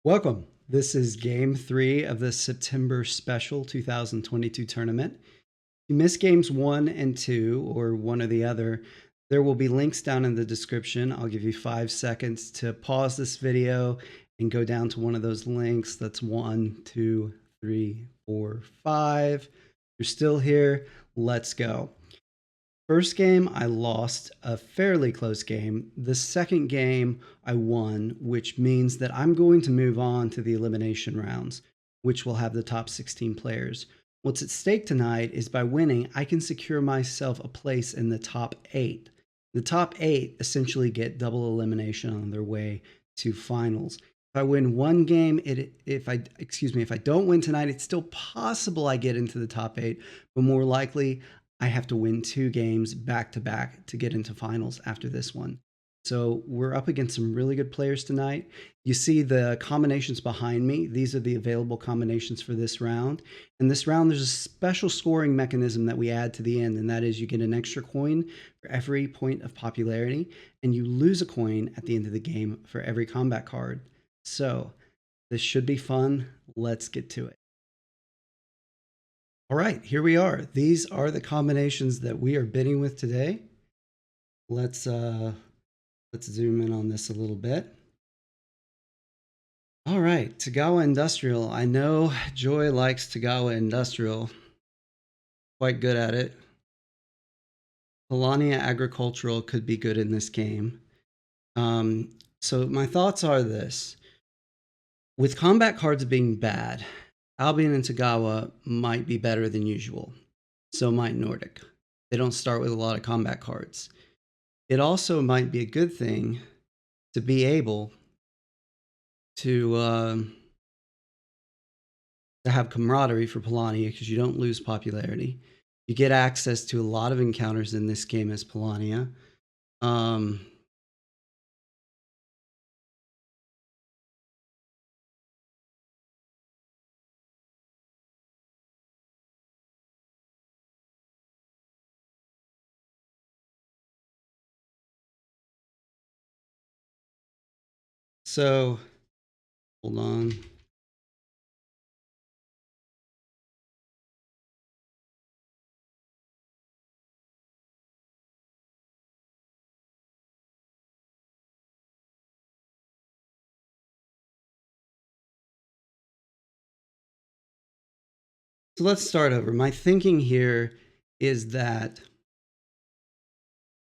Welcome. This is game 3 of the September special 2022 tournament. If you missed games 1 and 2, or one or the other, there will be links down in the description. I'll give you 5 seconds to pause this video and go down to one of those links. That's 1, 2, 3, 4, 5. You're still here. Let's go. First game, I lost a fairly close game. The second game, I won, which means that I'm going to move on to the elimination rounds, which will have the top 16 players. What's at stake tonight is by winning, I can secure myself a place in the top 8. The top 8 essentially get double elimination on their way to finals. If I win one game, if I don't win tonight, it's still possible I get into the top 8, but more likely I have to win 2 games back to back to get into finals after this one. So we're up against some really good players tonight. You see the combinations behind me. These are the available combinations for this round. In this round, there's a special scoring mechanism that we add to the end, and that is you get an extra coin for every point of popularity, and you lose a coin at the end of the game for every combat card. So this should be fun. Let's get to it. All right, here we are. These are the combinations that we are bidding with today. Let's zoom in on this a little bit. All right, Togawa Industrial. I know Joy likes Togawa Industrial. Quite good at it. Polania Agricultural could be good in this game. So my thoughts are this. With combat cards being bad, Albion and Togawa might be better than usual. So might Nordic. They don't start with a lot of combat cards. It also might be a good thing to be able to have camaraderie for Polania, because you don't lose popularity. You get access to a lot of encounters in this game as Polania. So, hold on. So let's start over. My thinking here is that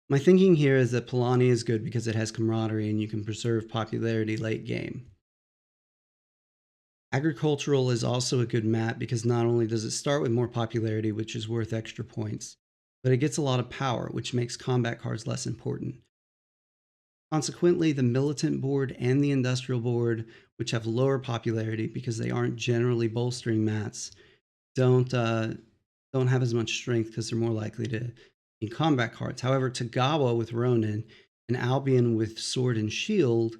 Polania is good because it has camaraderie and you can preserve popularity late game. Agricultural is also a good map because not only does it start with more popularity, which is worth extra points, but it gets a lot of power, which makes combat cards less important. Consequently, the militant board and the industrial board, which have lower popularity because they aren't generally bolstering mats, don't have as much strength because they're more likely to be combat cards. However, Togawa with Ronin and Albion with Sword and Shield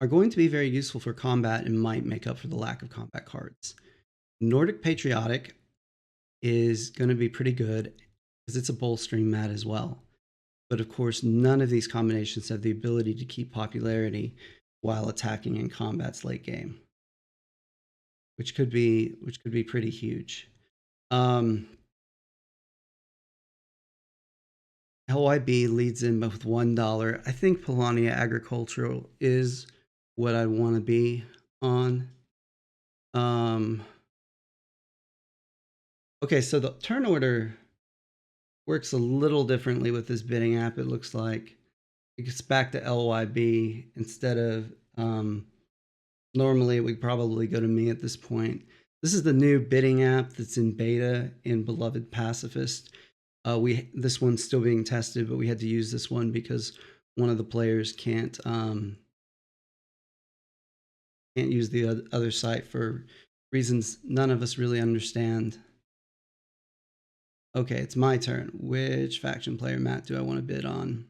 are going to be very useful for combat and might make up for the lack of combat cards. Nordic Patriotic is going to be pretty good because it's a bolstering mat as well. But of course, none of these combinations have the ability to keep popularity while attacking in combat's late game, which could be pretty huge. LYB leads in with $1. I think Polania Agricultural is what I want to be on. Okay, so the turn order works a little differently with this bidding app. It looks like it gets back to LYB instead of normally it would probably go to me at this point. This is the new bidding app that's in beta in Beloved Pacifist. This one's still being tested, but we had to use this one because one of the players can't use the other site for reasons none of us really understand. Okay, it's my turn. Which faction player mat do I want to bid on?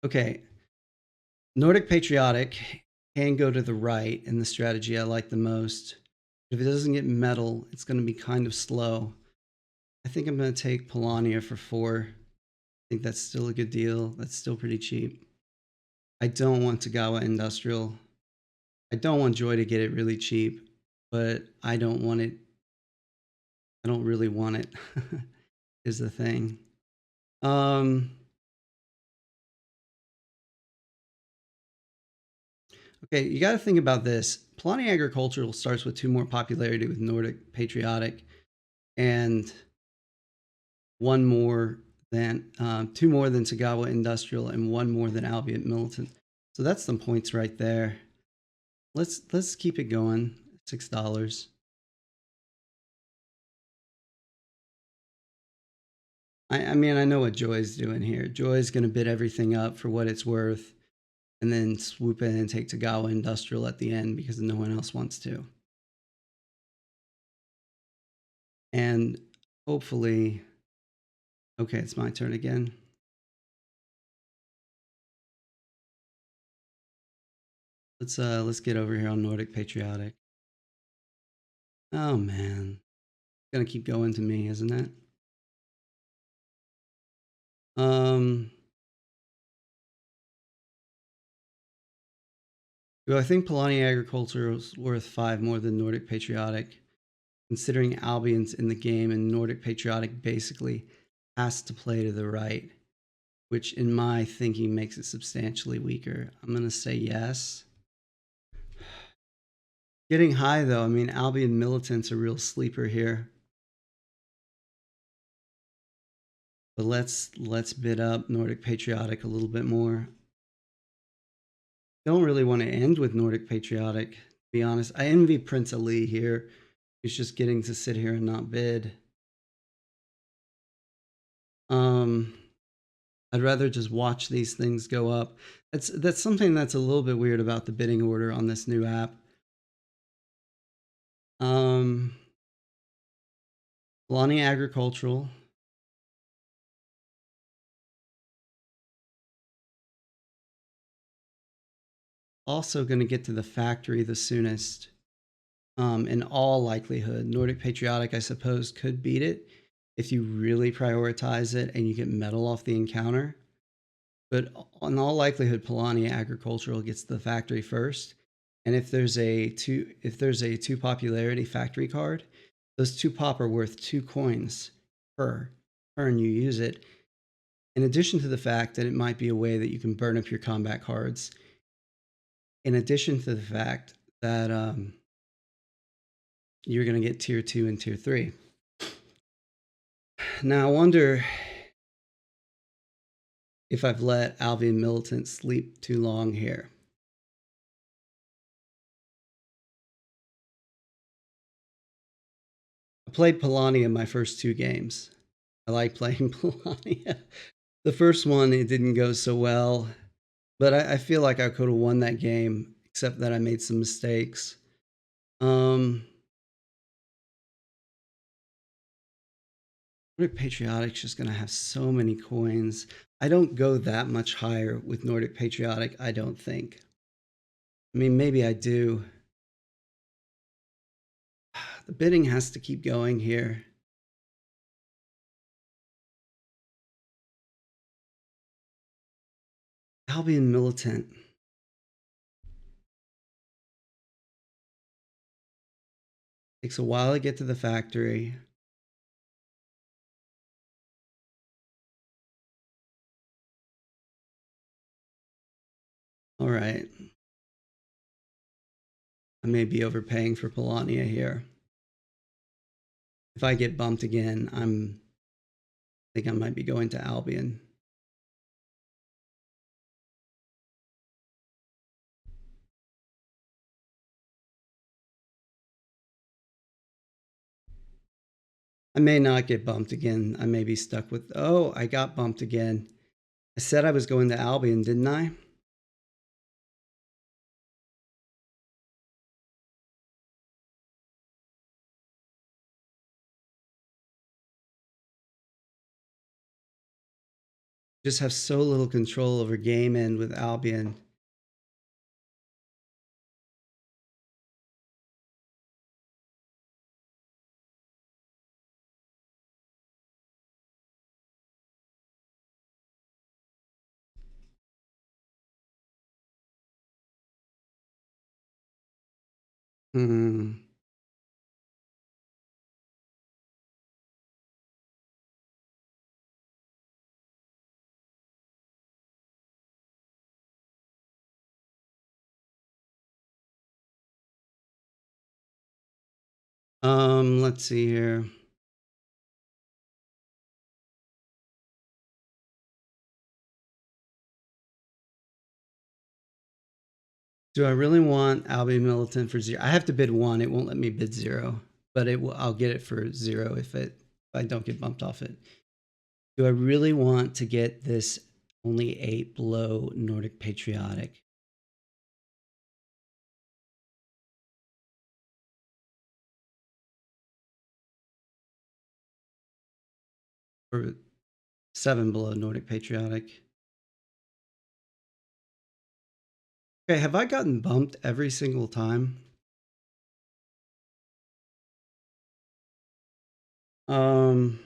Okay, Nordic Patriotic can go to the right in the strategy I like the most. If it doesn't get metal, it's going to be kind of slow. I think I'm going to take Polania for 4. I think that's still a good deal. That's still pretty cheap. I don't want Togawa Industrial. I don't want Joy to get it really cheap, but I don't want it. I don't really want it, is the thing. Okay, you got to think about this. Polania Agricultural starts with 2 more popularity with Nordic Patriotic, and 1 more than 2 more than Togawa Industrial, and 1 more than Albion Militant. So that's some points right there. Let's keep it going. $6. I mean, I know what Joy's doing here. Joy's going to bid everything up for what it's worth, and then swoop in and take Togawa Industrial at the end because no one else wants to. And hopefully, okay, it's my turn again. Let's get over here on Nordic Patriotic. Oh man, it's gonna keep going to me, isn't it? Do I think Polania Agriculture is worth 5 more than Nordic Patriotic? Considering Albion's in the game and Nordic Patriotic basically has to play to the right, which in my thinking makes it substantially weaker. I'm gonna say yes. Getting high though, I mean Albion Militant's a real sleeper here. But let's bid up Nordic Patriotic a little bit more. Don't really want to end with Nordic Patriotic, to be honest. I envy Prince Ali here. He's just getting to sit here and not bid. I'd rather just watch these things go up. That's something that's a little bit weird about the bidding order on this new app. Polania Agricultural. Also going to get to the factory the soonest. In all likelihood, Nordic Patriotic, I suppose, could beat it if you really prioritize it and you get metal off the encounter. But in all likelihood, Polania Agricultural gets the factory first. And if there's a two popularity factory card, those 2 pop are worth 2 coins per turn you use it. In addition to the fact that it might be a way that you can burn up your combat cards. In addition to the fact that you're going to get tier 2 and tier 3. Now I wonder if I've let Albion Militant sleep too long here. I played Polania my first 2 games. I like playing Polania. The first one, it didn't go so well, but I feel like I could have won that game, except that I made some mistakes. Nordic Patriotic's just going to have so many coins. I don't go that much higher with Nordic Patriotic, I don't think. I mean, maybe I do. The bidding has to keep going here. Albion Militant. Takes a while to get to the factory. All right. I may be overpaying for Polania here. If I get bumped again, I think I might be going to Albion. I may not get bumped again. I may be stuck with, oh, I got bumped again. I said I was going to Albion, didn't I? Just have so little control over game end with Albion. Hmm. Let's see here. Do I really want Albion Militant for 0? I have to bid 1. It won't let me bid 0, but it will, I'll get it for 0 if I don't get bumped off it. Do I really want to get this only 8 below Nordic Patriotic? Or 7 below Nordic Patriotic? Okay, have I gotten bumped every single time? Um,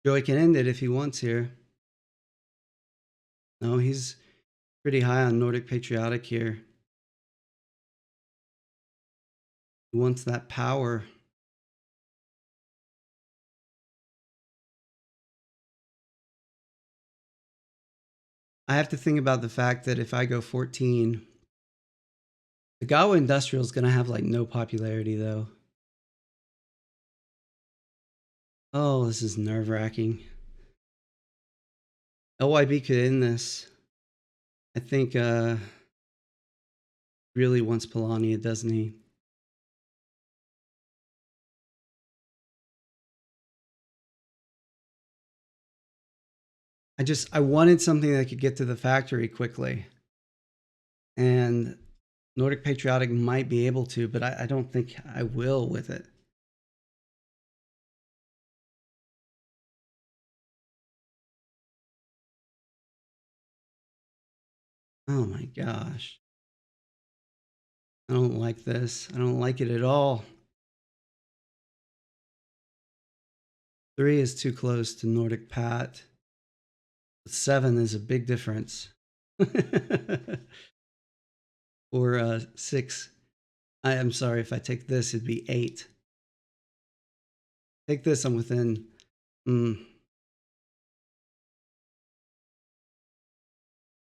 Joey can end it if he wants here. No, he's pretty high on Nordic Patriotic here. He wants that power. I have to think about the fact that if I go 14, the Togawa Industrial is going to have like no popularity though. Oh, this is nerve wracking. LYB could end this. I think really wants Polania, doesn't he? I wanted something that could get to the factory quickly. And Nordic Patriotic might be able to, but I don't think I will with it. Oh my gosh. I don't like this. I don't like it at all. 3 is too close to Nordic Pat. 7 is a big difference. Or 6. I am sorry, if I take this, it'd be 8. Take this, I'm within.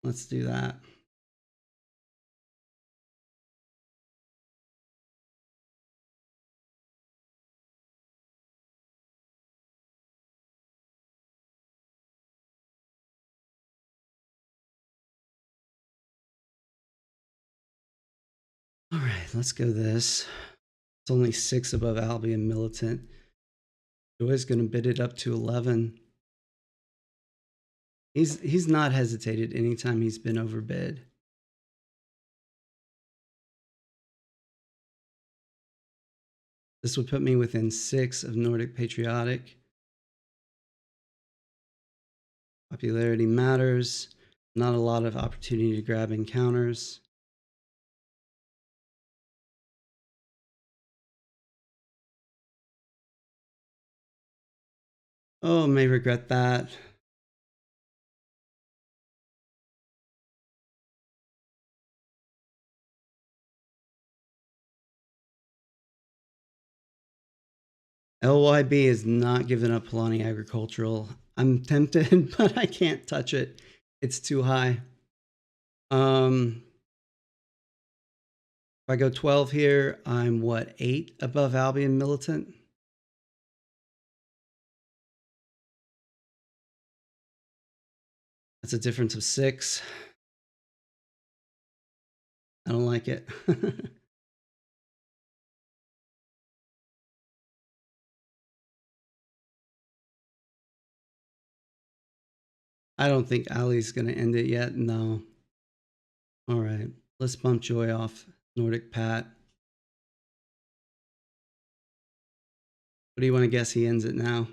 Let's do that. All right, let's go this. It's only 6 above Albion Militant. Joy's going to bid it up to 11. He's not hesitated anytime he's been overbid. This would put me within 6 of Nordic Patriotic. Popularity matters. Not a lot of opportunity to grab encounters. Oh, may regret that. LYB is not giving up Polani Agricultural. I'm tempted, but I can't touch it. It's too high. If I go 12 here, I'm what, 8 above Albion Militant? That's a difference of 6. I don't like it. I don't think Ali's going to end it yet. No. All right. Let's bump Joy off Nordic Pat. What do you want to guess he ends it now?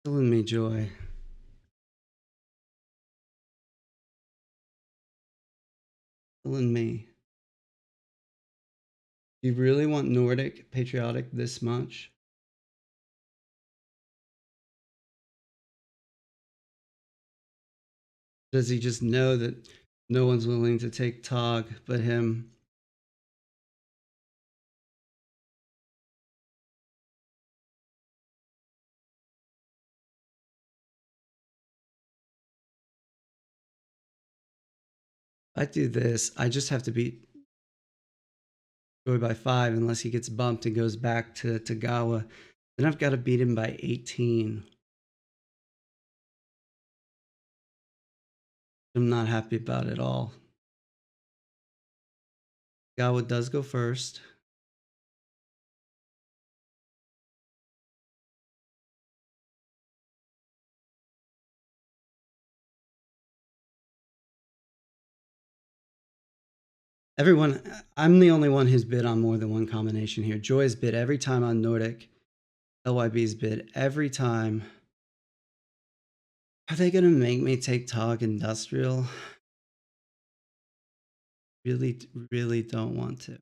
Killing me, Joy. Killing me. You really want Nordic patriotic this much? Does he just know that no one's willing to take Tog but him? I do this. I just have to beat Joy by 5 unless he gets bumped and goes back to Togawa. Then I've got to beat him by 18. I'm not happy about it at all. Togawa does go first. Everyone, I'm the only one who's bid on more than one combination here. Joy's bid every time on Nordic. LYB's bid every time. Are they going to make me take Tog Industrial? Really, really don't want to.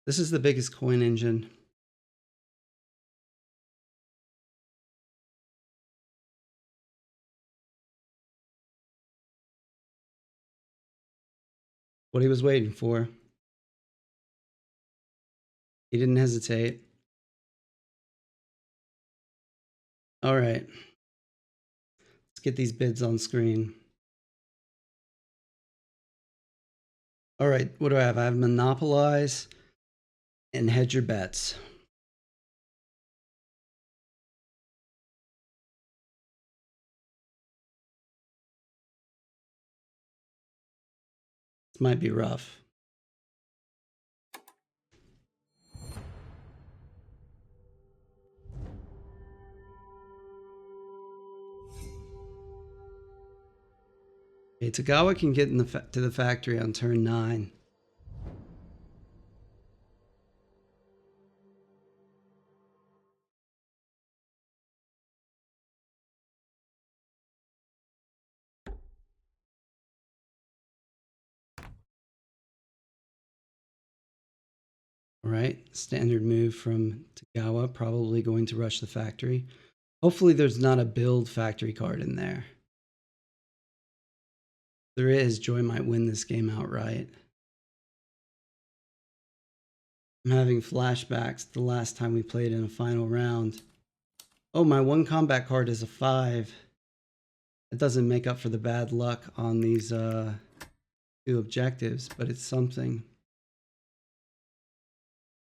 This is the biggest coin engine. What he was waiting for. He didn't hesitate. All right. Let's get these bids on screen. All right, what do I have? I have Monopolize and Hedge Your Bets. This might be rough. Okay, Togawa can get to the factory on turn 9. All right, standard move from Togawa, probably going to rush the factory. Hopefully there's not a build factory card in there. If there is, Joy might win this game outright. I'm having flashbacks to the last time we played in a final round. Oh, my one combat card is a 5. It doesn't make up for the bad luck on these 2 objectives, but it's something.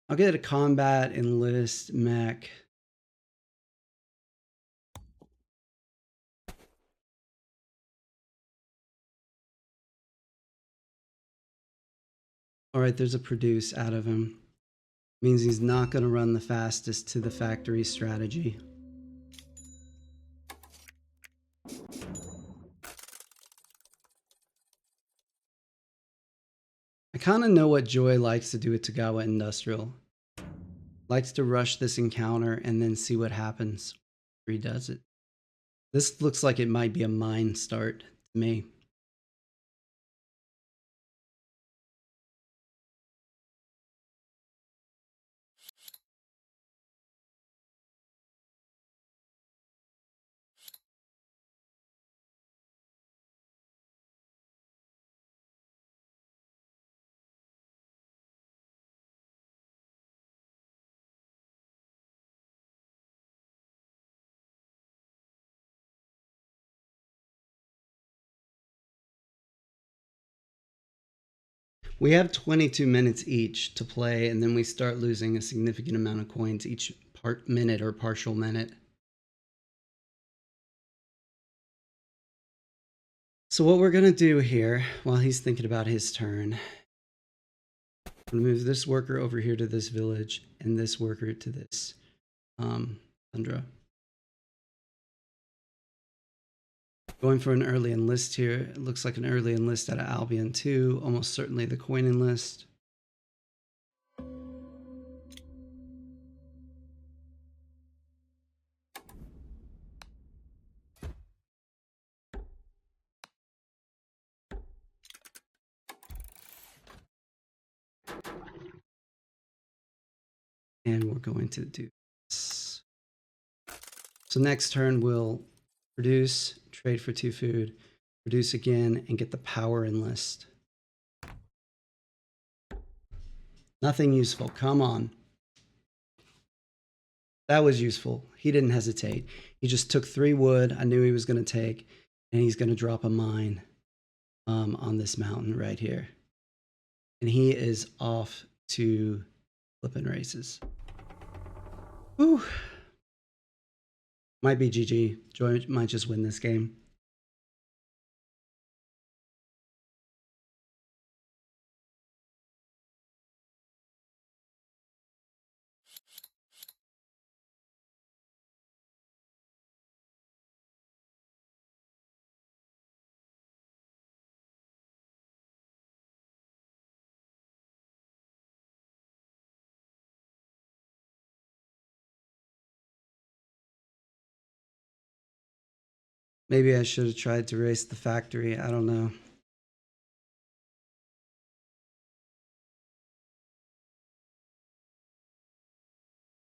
I'll get a combat, enlist, mech. All right, there's a produce out of him. Means he's not going to run the fastest to the factory strategy. I kind of know what Joy likes to do with Togawa Industrial. Likes to rush this encounter and then see what happens after he does it. This looks like it might be a mine start to me. We have 22 minutes each to play, and then we start losing a significant amount of coins each minute or partial minute. So what we're going to do here, while he's thinking about his turn, I'm going to move this worker over here to this village, and this worker to this tundra. Going for an early enlist here. It looks like an early enlist out of Albion too. Almost certainly the coin enlist. And we're going to do this. So next turn we'll produce, trade for 2 food, produce again, and get the power enlist. Nothing useful. Come on. That was useful. He didn't hesitate. He just took 3 wood. I knew he was going to take, and he's going to drop a mine on this mountain right here. And he is off to flipping races. Whew. Might be GG. Joy might just win this game. Maybe I should have tried to race the factory. I don't know.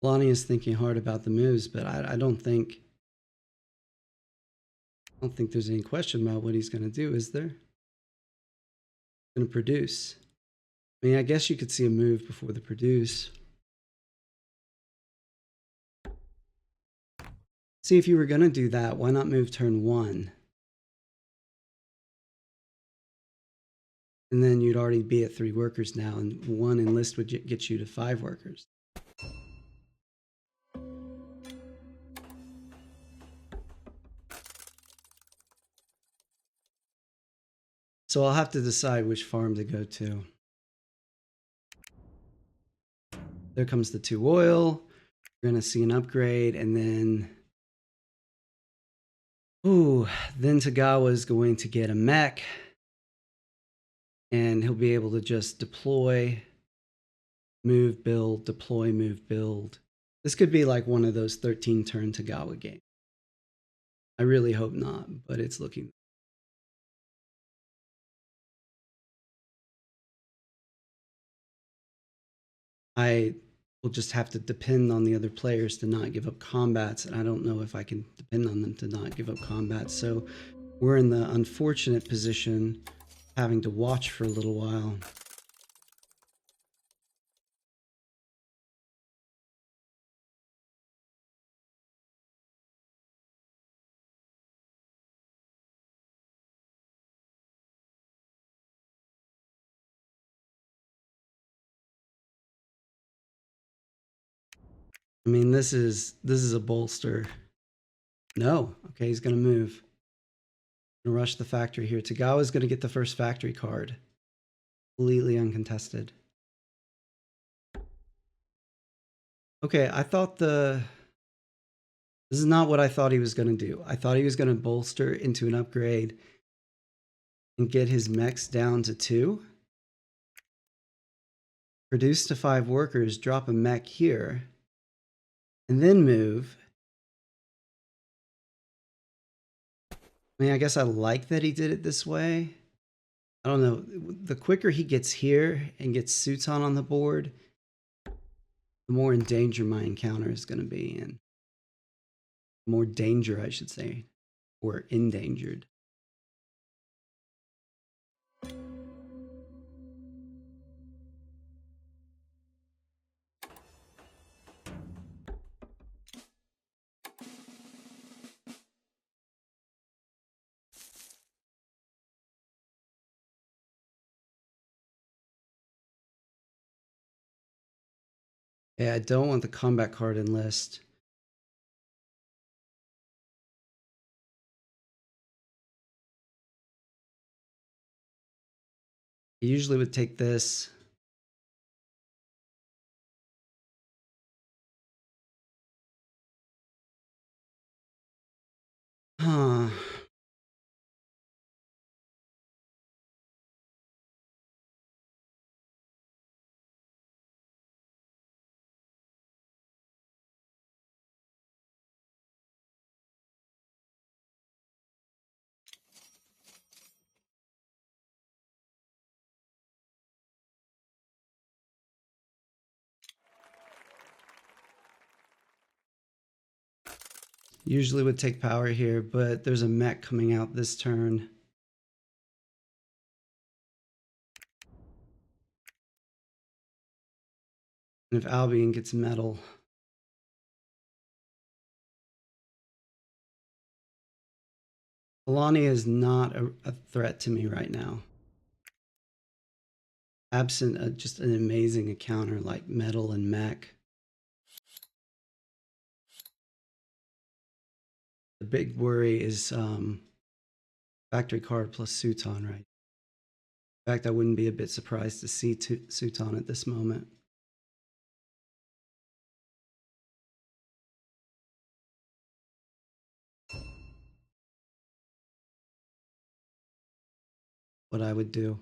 Polania is thinking hard about the moves, but I don't think there's any question about what he's going to do, is there? Going to produce. I mean, I guess you could see a move before the produce. See, if you were going to do that, why not move turn 1? And then you'd already be at 3 workers now, and 1 enlist would get you to 5 workers. So I'll have to decide which farm to go to. There comes the 2 oil. We're going to see an upgrade, and then... Ooh, then Togawa is going to get a mech. And he'll be able to just deploy, move, build, deploy, move, build. This could be like one of those 13-turn Togawa games. I really hope not, but it's looking... I will just have to depend on the other players to not give up combats, and I don't know if I can depend on them to not give up combats. So we're in the unfortunate position of having to watch for a little while. I mean, this is a bolster. No. Okay, he's going to move. Gonna rush the factory here. Togawa is going to get the first factory card. Completely uncontested. Okay, I thought this is not what I thought he was going to do. I thought he was going to bolster into an upgrade and get his mechs down to 2. Produce to 5 workers, drop a mech here, and then move. I mean, I guess I like that he did it this way. I don't know. The quicker he gets here and gets suits on the board, the more in danger my encounter is going to be in. More danger, I should say, or endangered. Yeah, I don't want the combat card enlist. I usually would take this. Huh. Usually would take power here, but there's a mech coming out this turn. And if Albion gets metal, Polania is not a threat to me right now. Absent just an amazing encounter like metal and mech. The big worry is factory card plus Suton, right? In fact, I wouldn't be a bit surprised to see Suton at this moment. What I would do.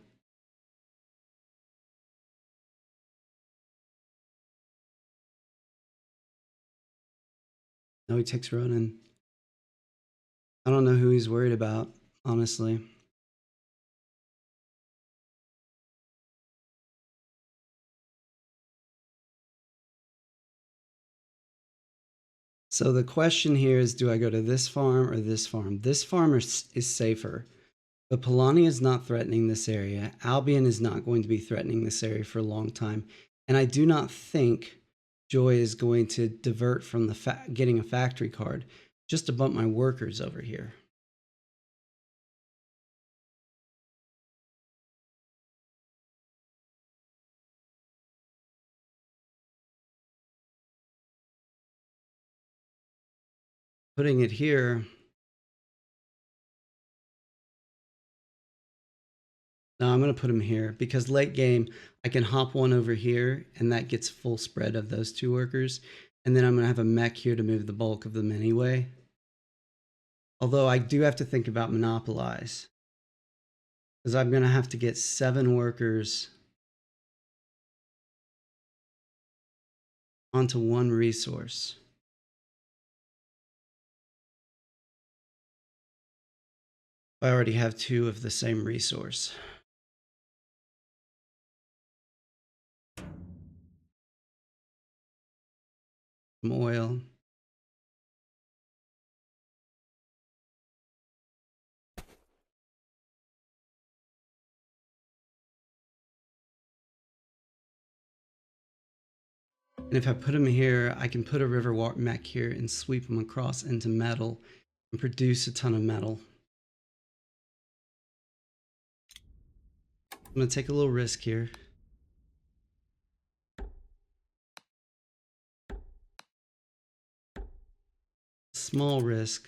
No, he takes Ronin. I don't know who he's worried about, honestly. So the question here is, do I go to this farm or this farm? This farm is safer, but Polania is not threatening this area. Albion is not going to be threatening this area for a long time. And I do not think Joy is going to divert from the getting a factory card just to bump my workers over here. Putting it here, no, I'm going to put him here because late game, I can hop one over here and that gets full spread of those two workers. And then I'm going to have a mech here to move the bulk of them anyway. Although I do have to think about monopolize because I'm going to have to get 7 workers onto one resource. I already have 2 of the same resource. Some oil. And if I put them here, I can put a river mech here and sweep them across into metal and produce a ton of metal. I'm going to take a little risk here. Small risk.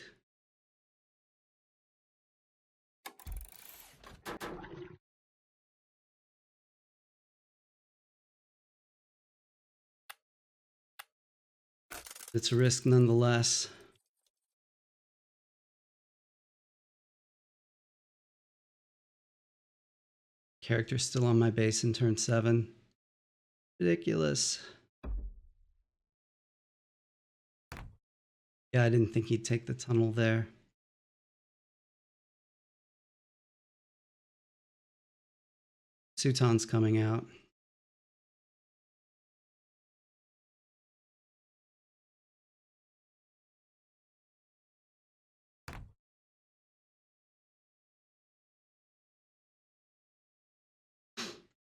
It's a risk nonetheless. Character still on my base in turn 7. Ridiculous. Yeah, I didn't think he'd take the tunnel there. Suton's coming out.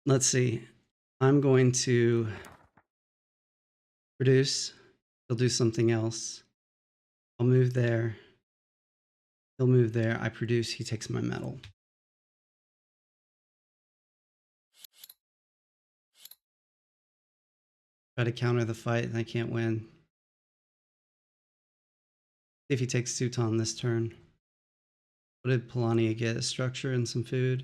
Let's see. I'm going to produce. He'll do something else. I'll move there. He'll move there. I produce. He takes my metal. Try to counter the fight and I can't win. See if he takes Suton this turn. What did Polania get? A structure and some food?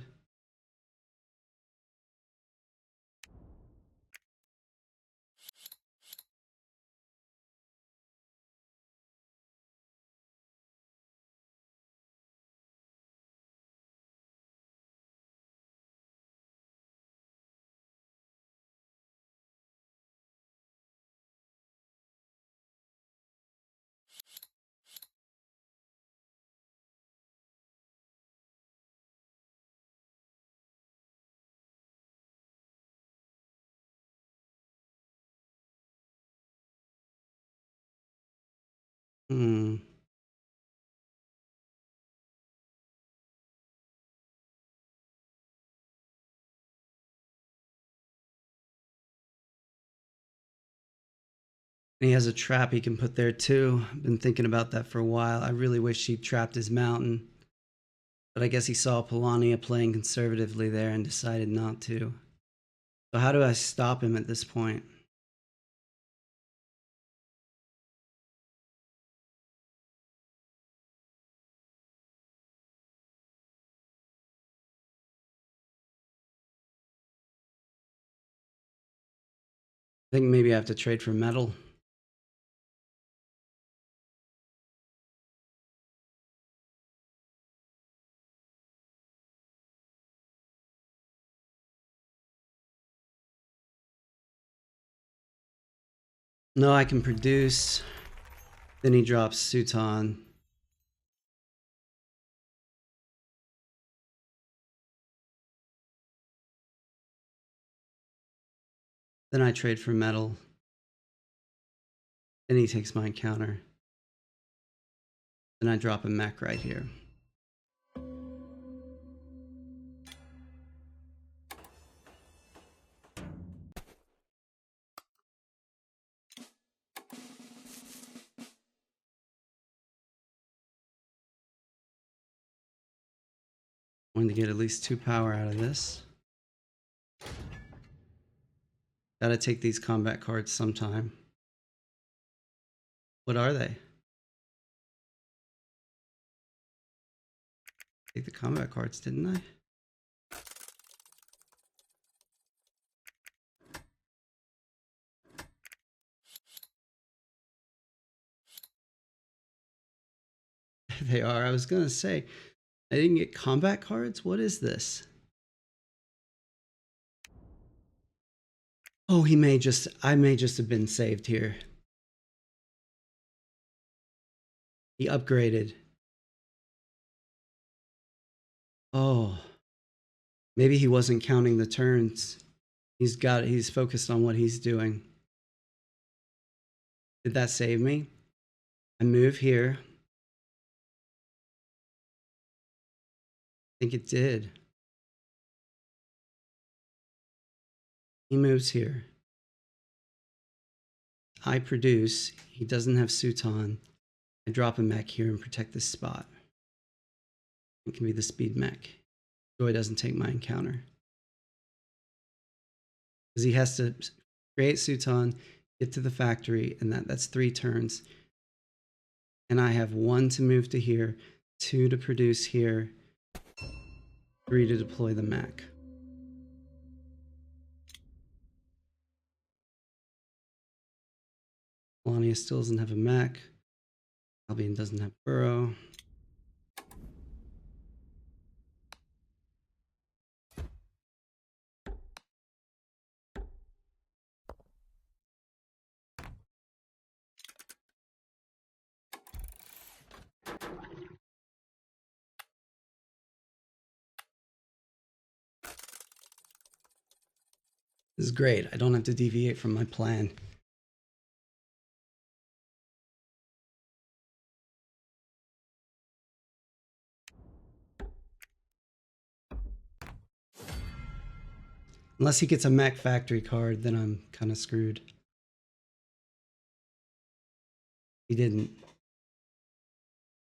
And he has a trap he can put there too. I've been thinking about that for a while. I really wish he trapped his mountain. But I guess he saw Polania playing conservatively there and decided not to. So how do I stop him at this point? I think maybe I have to trade for metal. No, I can produce. Then he drops Suton. Then I trade for metal. Then he takes my encounter. Then I drop a mech right here. I wanted to get at least 2 power out of this. Gotta take these combat cards sometime. What are they? Take the combat cards, didn't I? They are. I was gonna say, I didn't get combat cards? What is this? Oh, I may just have been saved here. He upgraded. Oh, maybe he wasn't counting the turns. He's focused on what he's doing. Did that save me? I move here. I think it did. He moves here. I produce. He doesn't have Suton. I drop a mech here and protect this spot. It can be the speed mech. Joy doesn't take my encounter. Because he has to create Suton, get to the factory, and that's 3 turns. And I have 1 to move to here, 2 to produce here, 3 to deploy the mech. Polania still doesn't have a mech. Albion doesn't have burrow. This is great. I don't have to deviate from my plan. Unless he gets a mech factory card, then I'm kind of screwed. He didn't.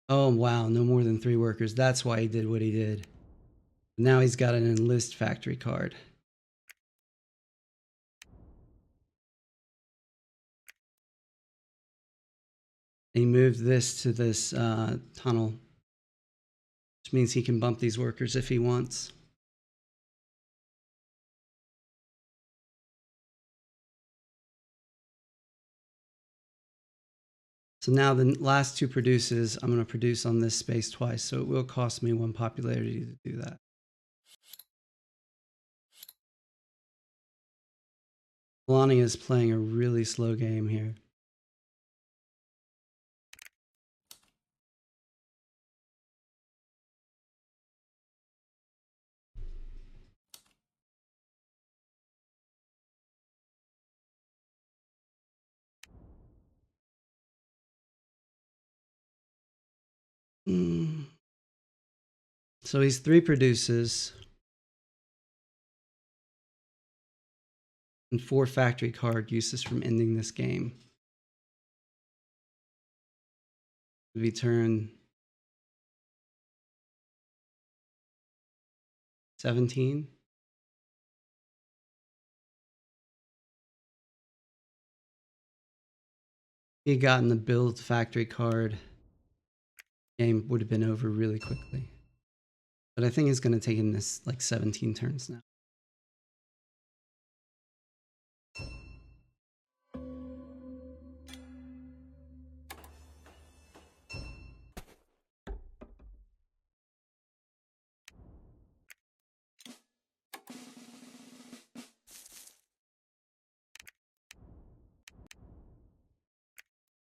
Oh, wow. No more than 3 workers. That's why he did what he did. Now he's got an enlist factory card. He moved this to this tunnel, which means he can bump these workers if he wants. So now the last 2 produces, I'm going to produce on this space twice, so it will cost me 1 popularity to do that. Polania is playing a really slow game here. So he's 3 produces and 4 factory card uses from ending this game. Would be turn 17. He had gotten the build factory card, game would have been over really quickly. But I think it's going to take him this like 17 turns now.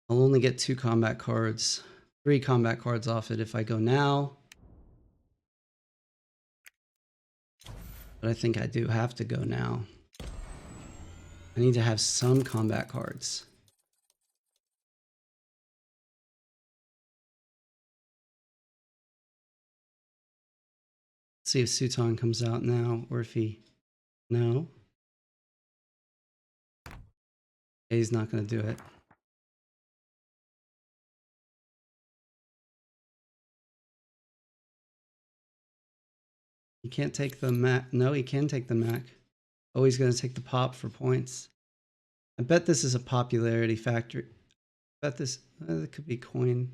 I'll only get 2 combat cards, 3 combat cards off it if I go now. But I think I do have to go now. I need to have some combat cards. Let's see if Suton comes out now, or if he... No. He's not going to do it. He can't take the Mac. No, he can take the Mac. Oh, he's going to take the pop for points. I bet this is a popularity factor. I bet this it could be coin.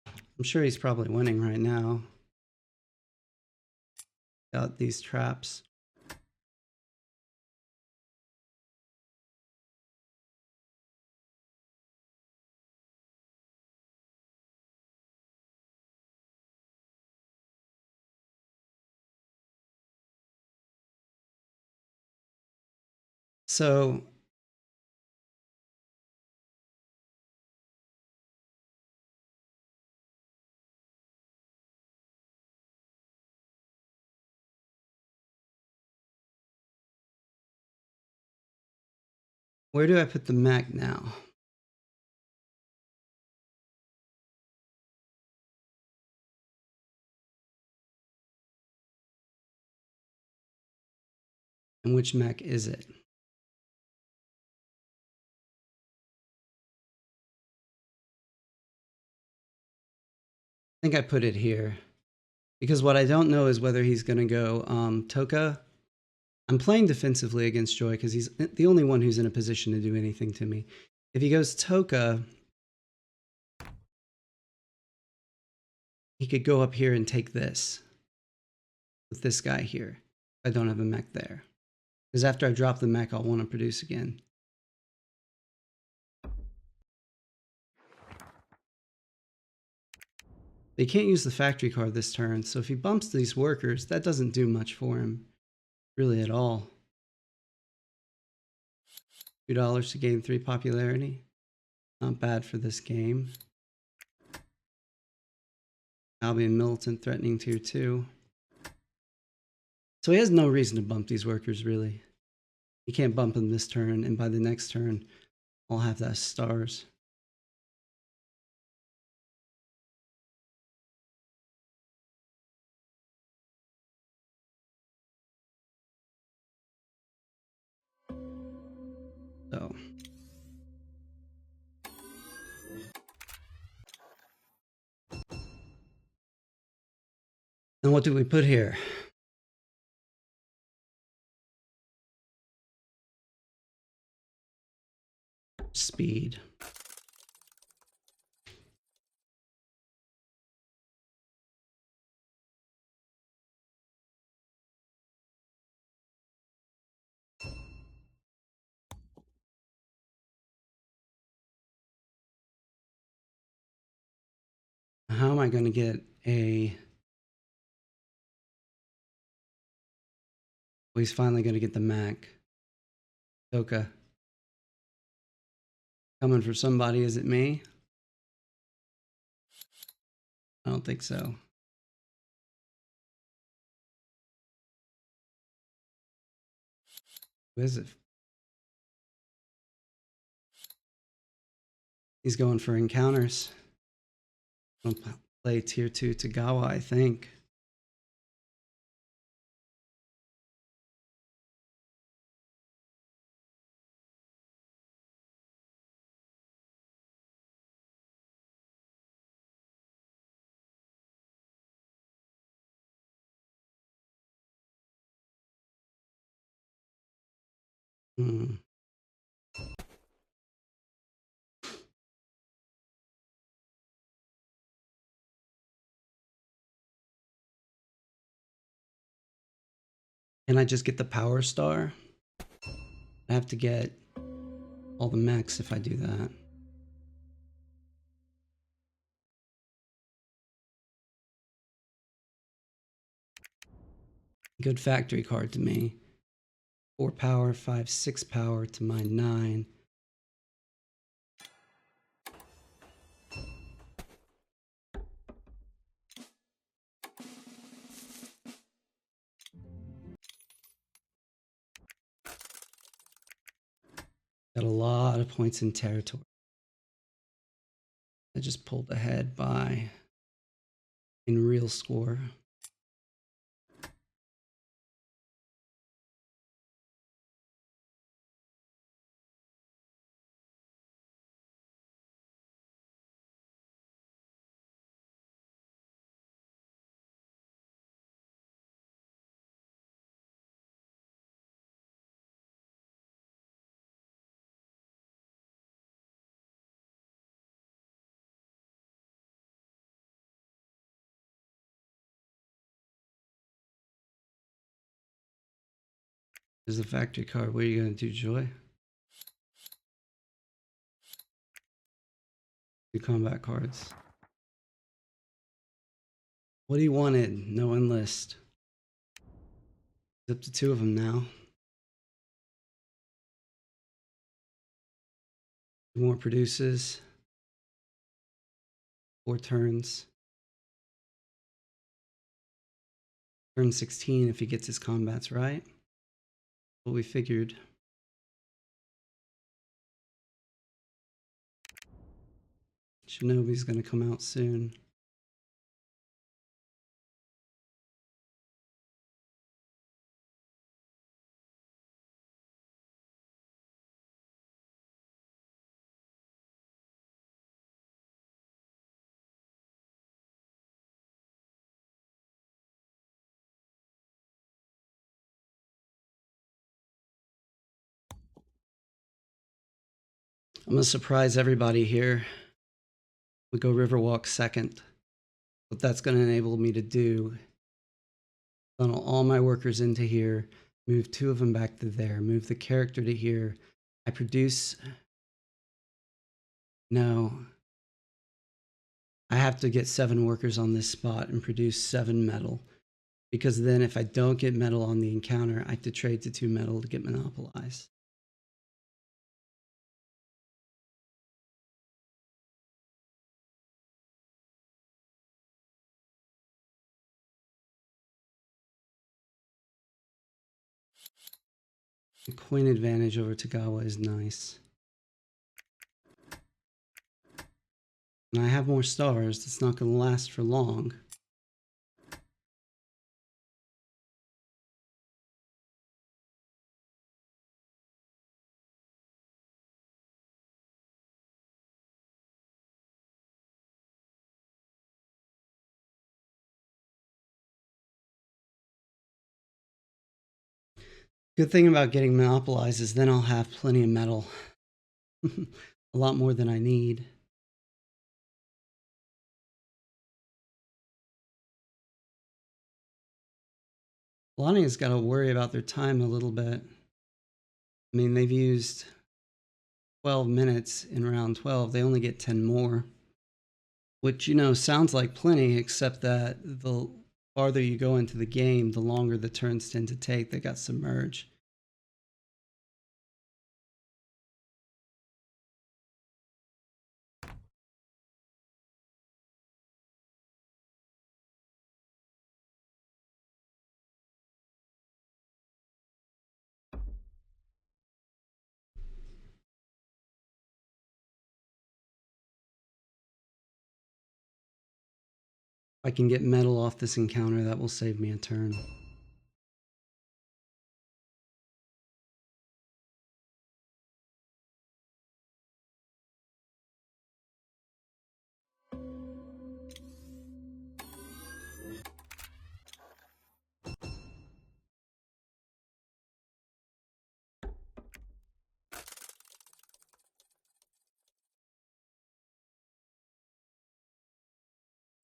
I'm sure he's probably winning right now. Got these traps. So where do I put the Mac now? And which Mac is it? I think I put it here. Because what I don't know is whether he's going to go Toka. I'm playing defensively against Joy because he's the only one who's in a position to do anything to me. If he goes Toka, he could go up here and take this with this guy here. I don't have a mech there. Because after I drop the mech, I'll want to produce again. They can't use the factory card this turn, so if he bumps these workers, that doesn't do much for him, really at all. $2 to gain 3 popularity. Not bad for this game. Albion militant threatening tier 2. So he has no reason to bump these workers, really. He can't bump them this turn, and by the next turn, I'll have that stars. So. And what do we put here? Speed. How am I going to get a... Well, he's finally going to get the Mac. Toka. Coming for somebody, is it me? I don't think so. Who is it? He's going for encounters. I'll play tier 2 Togawa, I think. Hmm. Can I just get the power star? I have to get all the mechs if I do that. Good factory card to me. 4 power, 5, 6 power to my 9. Got a lot of points in territory. I just pulled ahead by in real score. There's the factory card. What are you going to do, Joy? Do combat cards. What do you wanted? No enlist. It's up to 2 of them now. 2 more produces. 4 turns. Turn 16 if he gets his combats right. What we figured. Shinobi's going to come out soon. I'm going to surprise everybody here. We go Riverwalk second. What that's going to enable me to do, funnel all my workers into here, move 2 of them back to there, move the character to here. I produce... No. I have to get 7 workers on this spot and produce 7 metal. Because then if I don't get metal on the encounter, I have to trade to 2 metal to get monopolized. The coin advantage over Togawa is nice. And I have more stars. It's not going to last for long. Good thing about getting monopolized is then I'll have plenty of metal. A lot more than I need. Polania's got to worry about their time a little bit. I mean, they've used 12 minutes in round 12. They only get 10 more. Which, you know, sounds like plenty, except that the farther you go into the game, the longer the turns tend to take. They got submerged. If I can get metal off this encounter, that will save me a turn.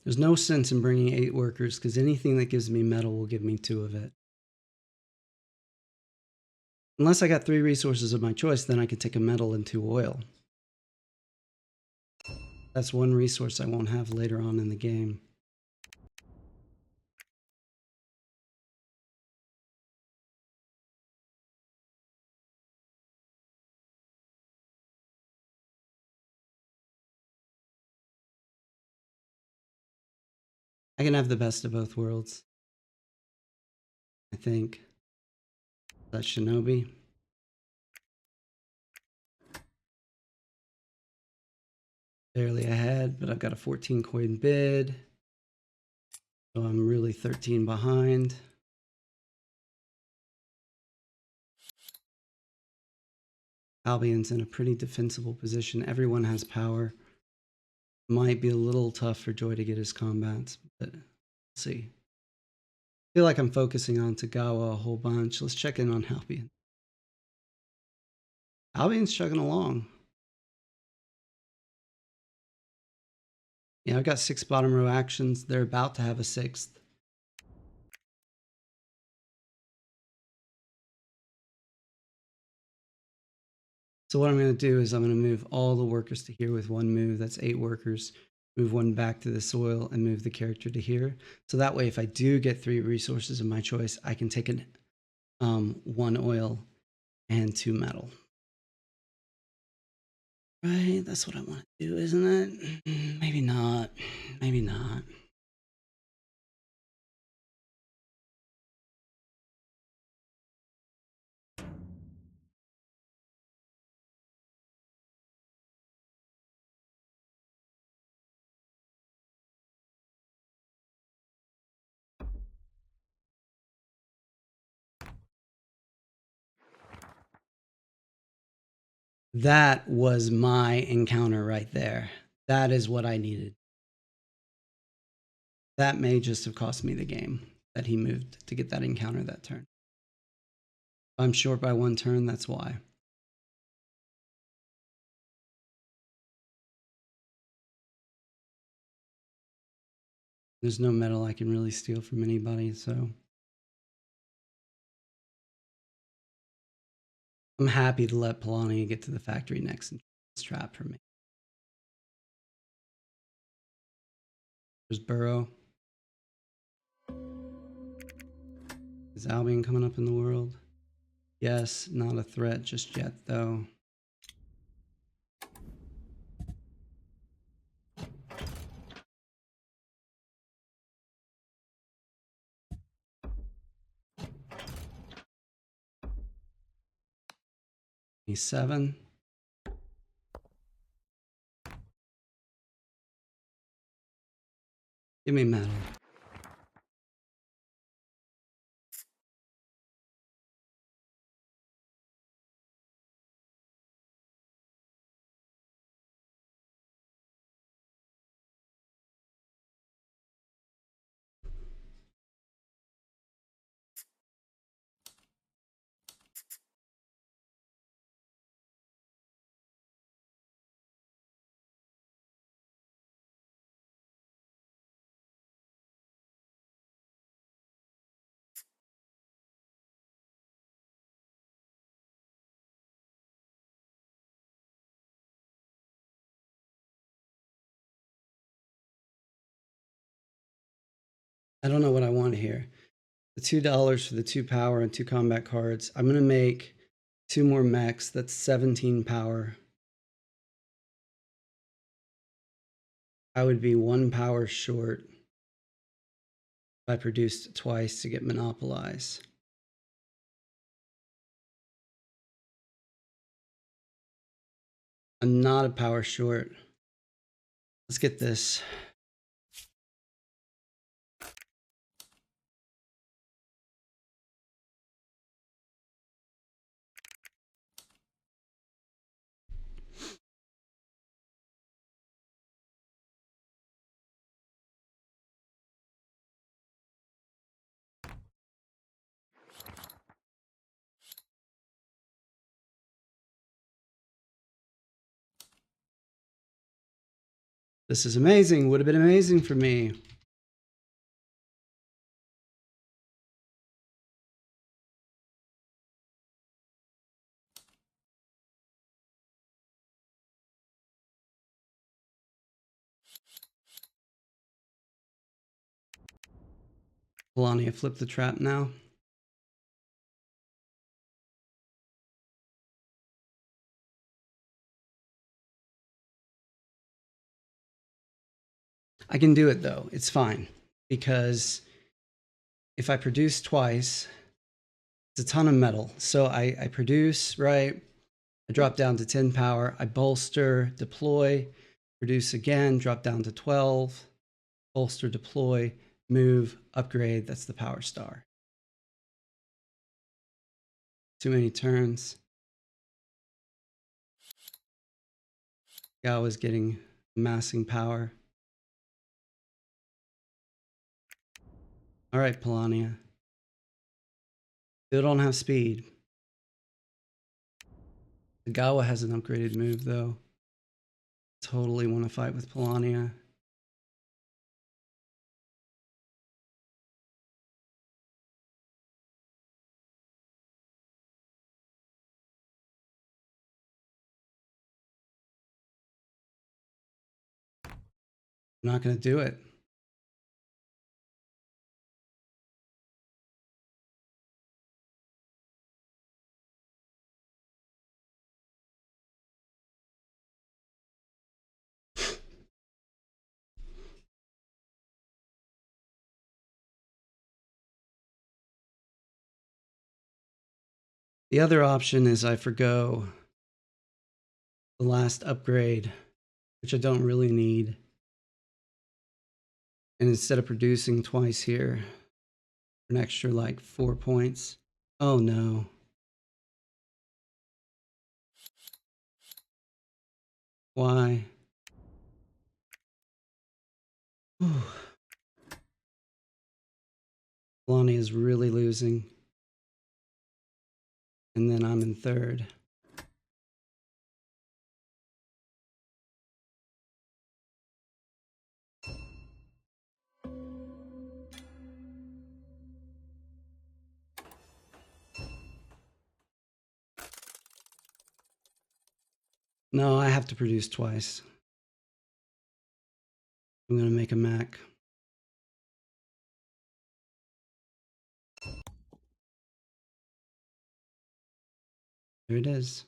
There's no sense in bringing 8 workers because anything that gives me metal will give me 2 of it. Unless I got 3 resources of my choice, then I could take a metal and 2 oil. That's 1 resource I won't have later on in the game. I can have the best of both worlds. I think. That's Shinobi. Barely ahead, but I've got a 14 coin bid. So I'm really 13 behind. Albion's in a pretty defensible position. Everyone has power. Might be a little tough for Joy to get his combats, but we'll see. I feel like I'm focusing on Togawa a whole bunch. Let's check in on Albion. Albion's chugging along. Yeah, I've got 6 bottom row actions. They're about to have a 6th. So what I'm going to do is I'm going to move all the workers to here with 1 move. That's 8 workers. Move 1 back to the soil and move the character to here. So that way, if I do get 3 resources of my choice, I can take 1 oil and 2 metal. Right, that's what I want to do, isn't it? Maybe not. Maybe not. That was my encounter right there. That is what I needed. That may just have cost me the game that he moved to get that encounter that turn. If I'm short by 1 turn, that's why. There's no metal I can really steal from anybody, so I'm happy to let Polania get to the factory next and it's trapped for me. There's Burrow. Is Albion coming up in the world? Yes, not a threat just yet, though. He's 7. Give me metal. I don't know what I want here. The $2 for the 2 power and 2 combat cards. I'm going to make 2 more mechs. That's 17 power. I would be 1 power short if I produced twice to get Monopolize. I'm not a power short. Let's get this. The This is amazing. Would have been amazing for me. Polania, flip the trap now. I can do it though. It's fine. Because if I produce twice, it's a ton of metal. So I produce, right? I drop down to 10 power. I bolster, deploy, produce again, drop down to 12, bolster, deploy, move, upgrade. That's the power star. Too many turns. Togawa's getting amassing power. All right, Polania. Still don't have speed. Togawa has an upgraded move, though. Totally want to fight with Polania. I'm not going to do it. The other option is I forgo the last upgrade, which I don't really need. And instead of producing twice here, for an extra like 4 points. Oh no. Why? Polania is really losing. And then I'm in third. No, I have to produce twice. I'm going to make a Mac. There it is.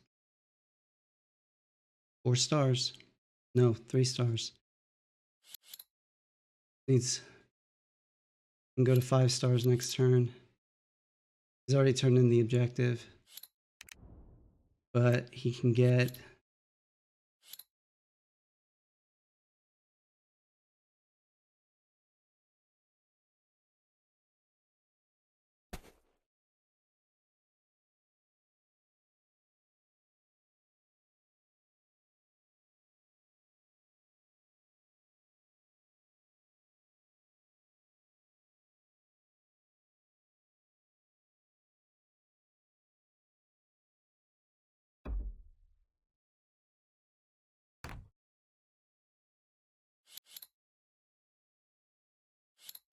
4 stars. No, 3 stars. Needs. Can go to 5 stars next turn. He's already turned in the objective. But he can get.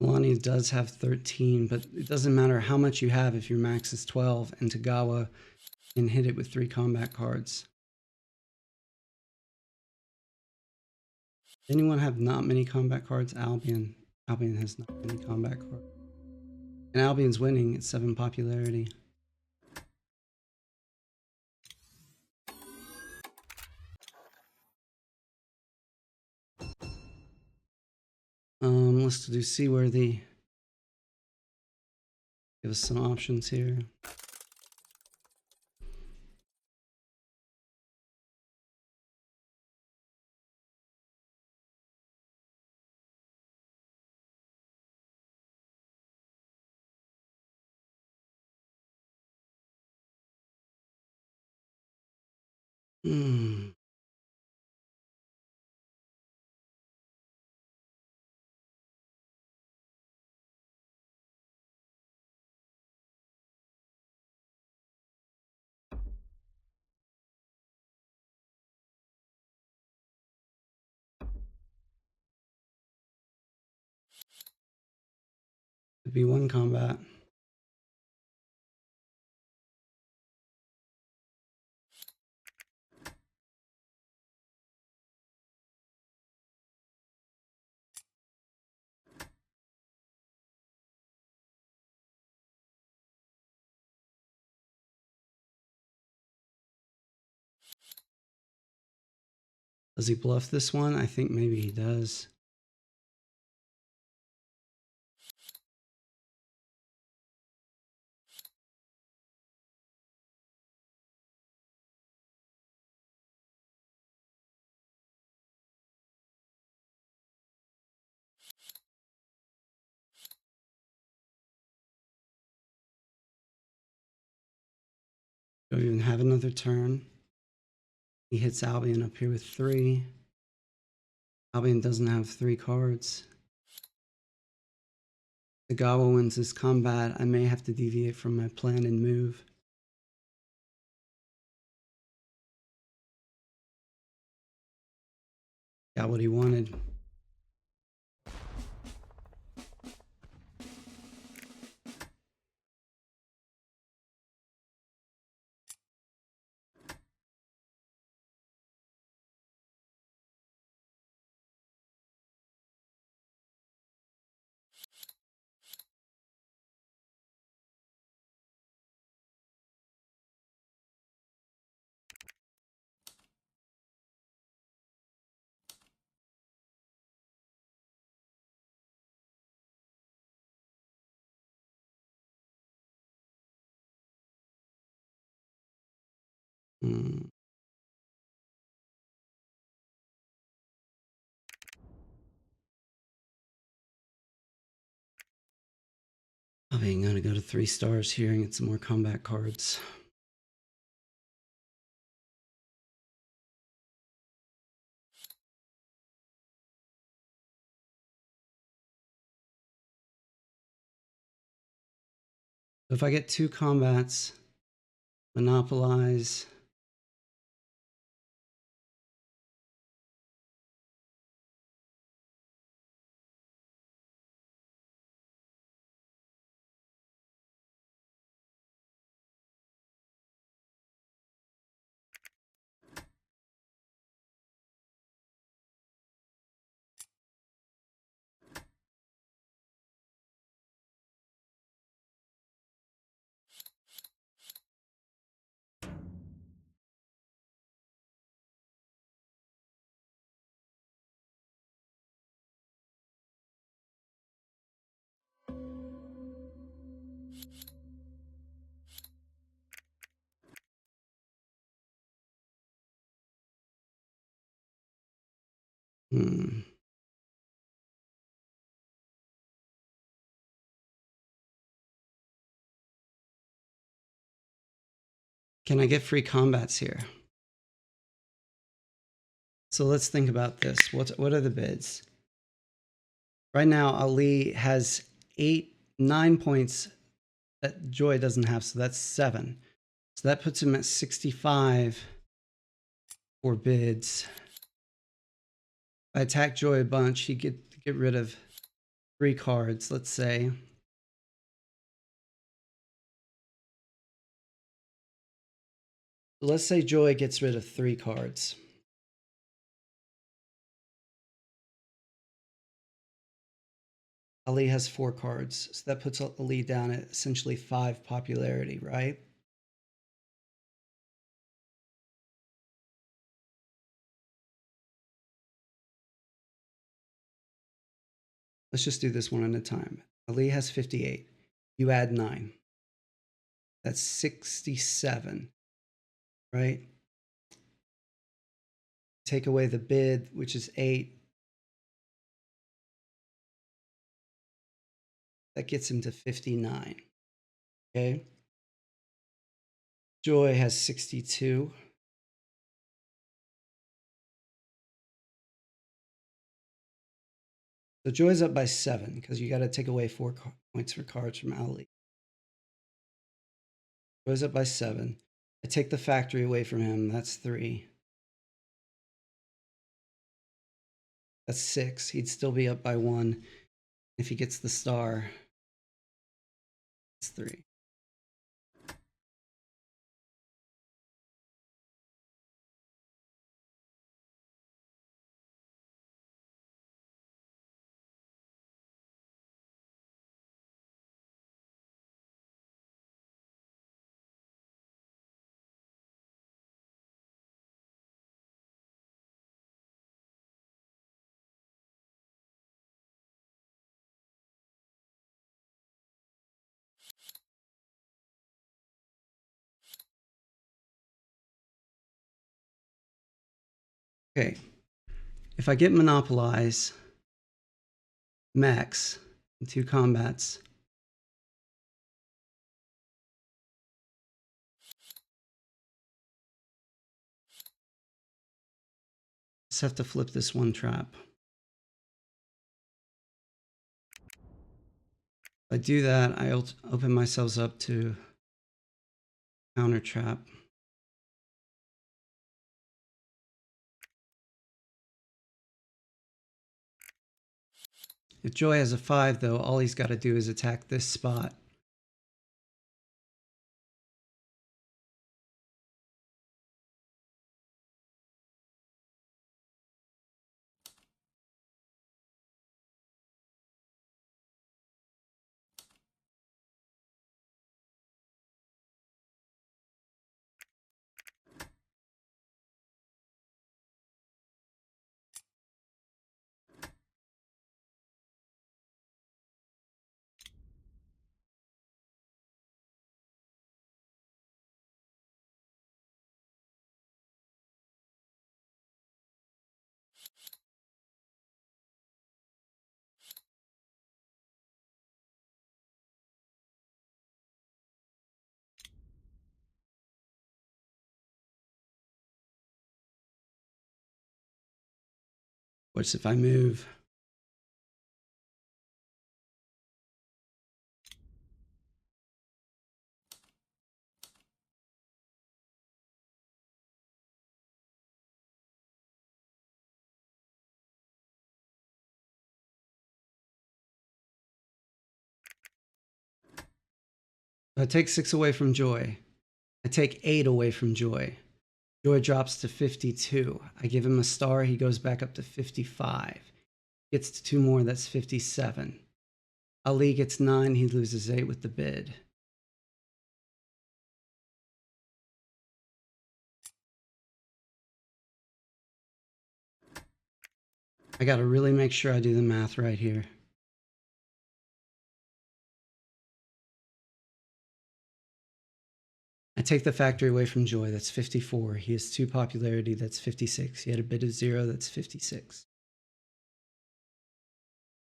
Polania does have 13, but it doesn't matter how much you have if your max is 12, and Togawa can hit it with 3 combat cards. Anyone have not many combat cards? Albion. Albion has not many combat cards. And Albion's winning. It's 7 popularity. Let's do seaworthy. Give us some options here. Could be one combat. Does he bluff this one? I think maybe he does. Don't even have another turn. He hits Albion up here with 3. Albion doesn't have 3 cards. Togawa wins this combat. I may have to deviate from my plan and move. Got what he wanted. I'm gonna go to 3 stars here and get some more combat cards. So if I get 2 combats, monopolize. Can I get free combats here? So let's think about this. What are the bids? Right now, Ali has 9 points that Joy doesn't have, so that's 7. So that puts him at 65 for bids. If I attack Joy a bunch, he get rid of 3 cards, let's say. Let's say Joy gets rid of 3 cards. Ali has 4 cards, so that puts Ali down at essentially 5 popularity, right? Let's just do this one at a time. Ali has 58. You add 9. That's 67, right? Take away the bid, which is 8. That gets him to 59. Okay. Joy has 62. So Joy's up by 7 because you got to take away 4 points for cards from Ali. Joy's up by 7. I take the factory away from him. That's 3. That's 6. He'd still be up by 1 if he gets the star. It's 3. Okay. If I get monopolize max in 2 combats, just have to flip this 1 trap. If I do that, I open myself up to counter trap. If Joy has a 5, though, all he's got to do is attack this spot. What's if I move? I take 6 away from Joy. I take 8 away from Joy. Joy drops to 52. I give him a star. He goes back up to 55. Gets to 2 more. That's 57. Ali gets 9. He loses 8 with the bid. I got to really make sure I do the math right here. I take the factory away from Joy. That's 54. He has 2 popularity. That's 56. He had a bid of 0. That's 56.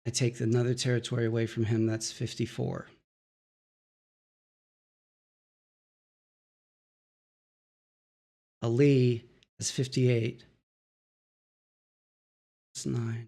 I take another territory away from him. That's 54. Ali has 58. That's 9.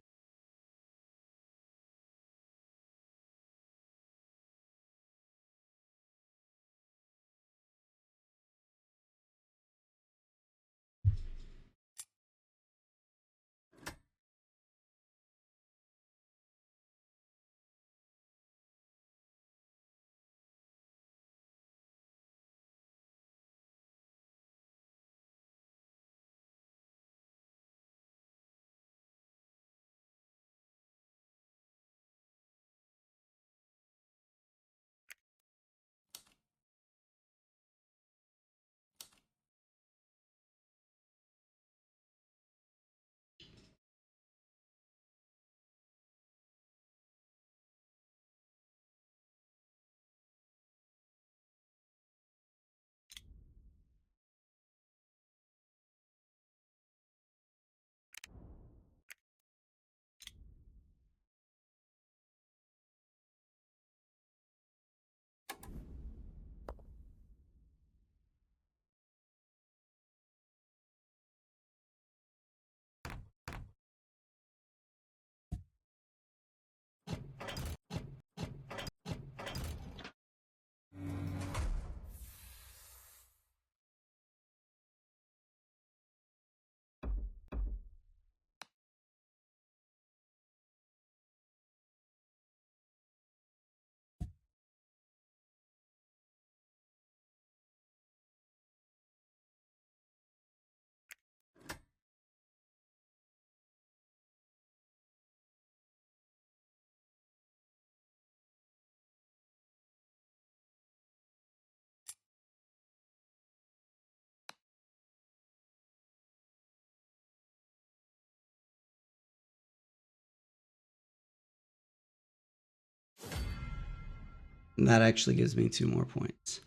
And that actually gives me 2 more points.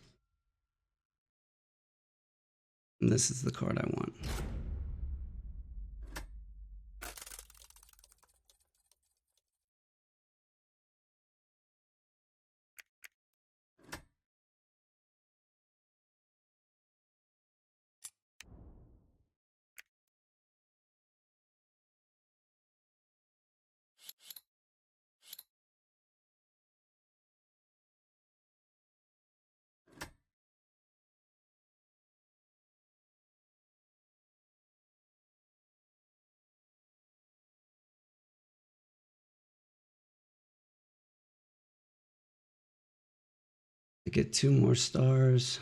And this is the card I want. I get 2 more stars.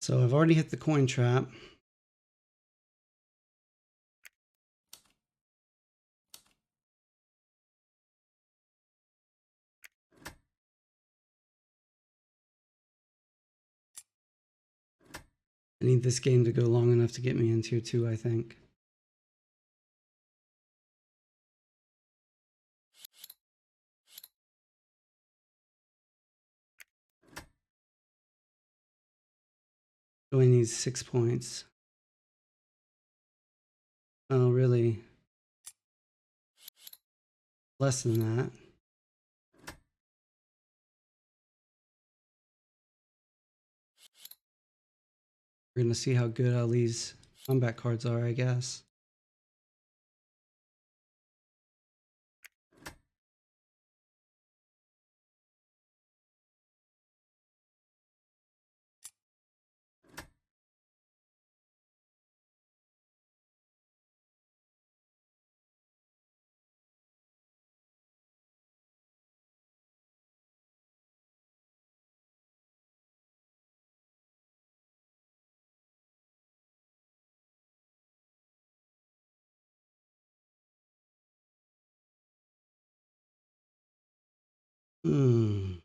So I've already hit the coin trap. I need this game to go long enough to get me in tier 2, I think. So I need 6 points. Oh, really? Less than that. We're going to see how good Ali's combat cards are, I guess. Hmm.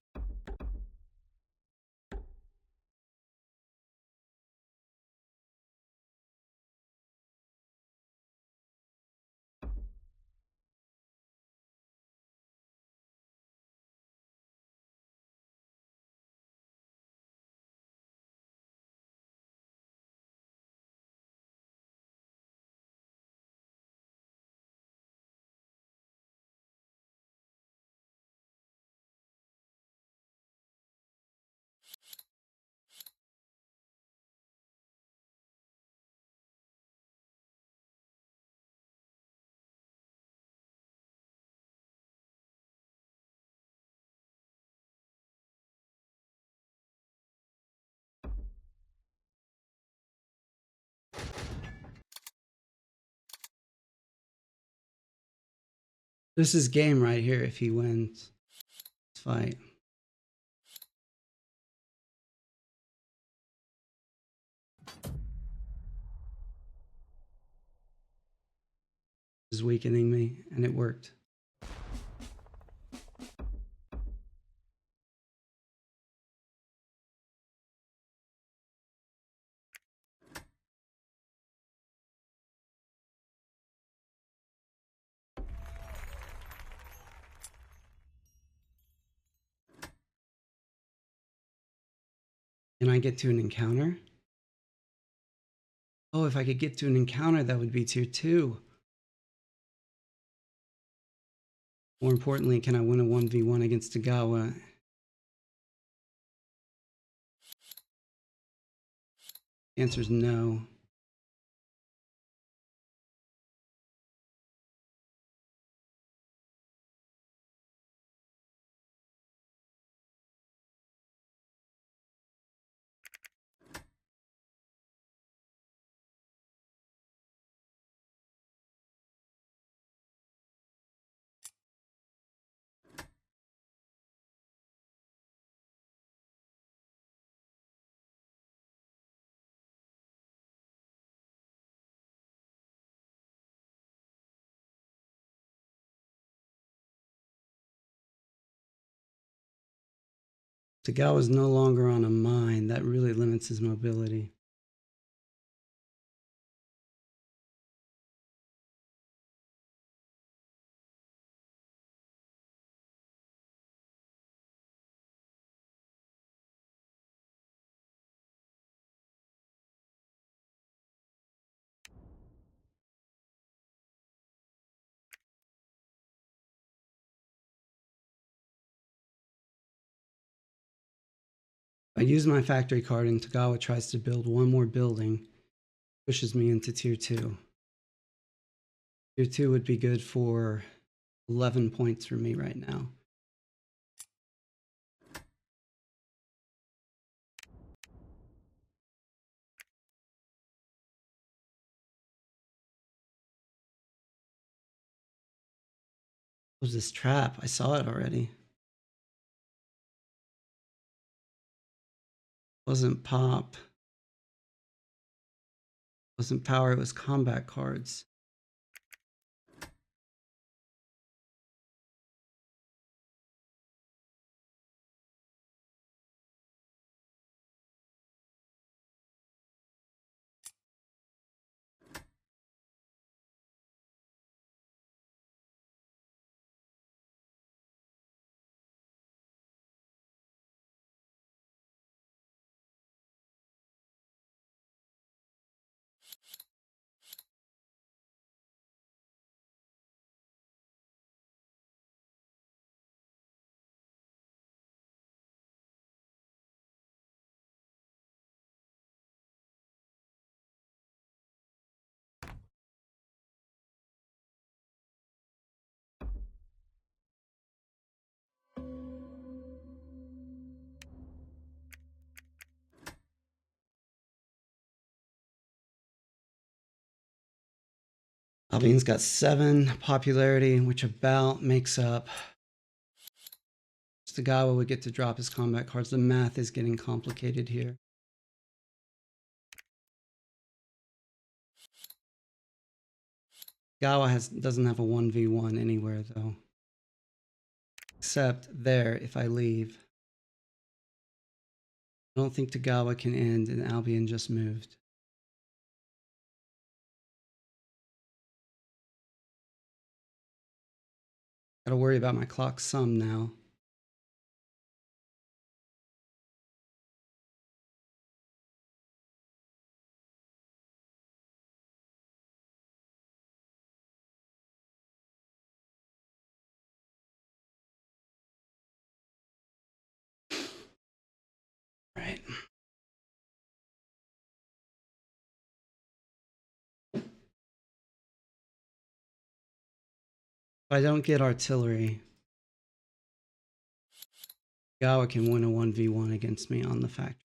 This is game right here if he wins this fight. This is weakening me, and it worked. Can I get to an encounter? Oh, if I could get to an encounter, that would be tier 2. More importantly, can I win a 1v1 against Togawa? The answer is no. Togawa is no longer on a mine. That really limits his mobility. I use my factory card and Togawa tries to build one more building, pushes me into tier 2. Tier 2 would be good for 11 points for me right now. What was this trap? I saw it already. Wasn't pop. Wasn't power, it was combat cards. Albion's got 7 popularity, which about makes up. Togawa would get to drop his combat cards. The math is getting complicated here. Togawa doesn't have a 1v1 anywhere though. Except there, if I leave. I don't think Togawa can end, and Albion just moved. Gotta worry about my clock some now. Right. If I don't get artillery, Togawa can win a 1v1 against me on the factory.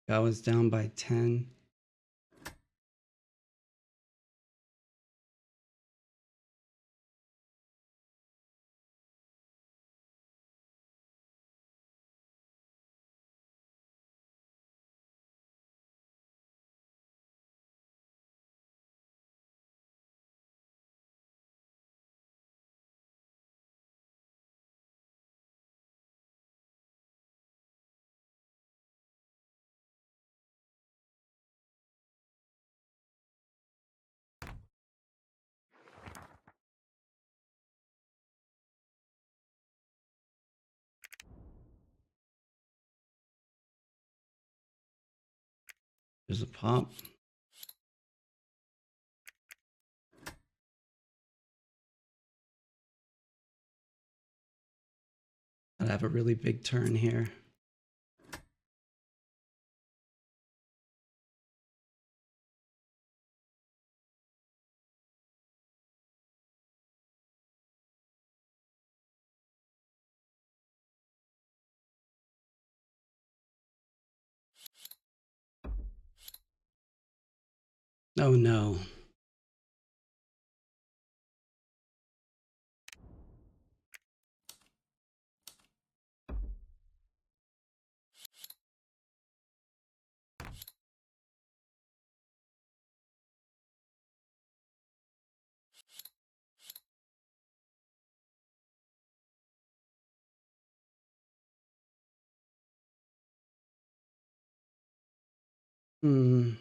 Togawa's down by 10. There's a pop. I'd have a really big turn here. Oh no. Hmm.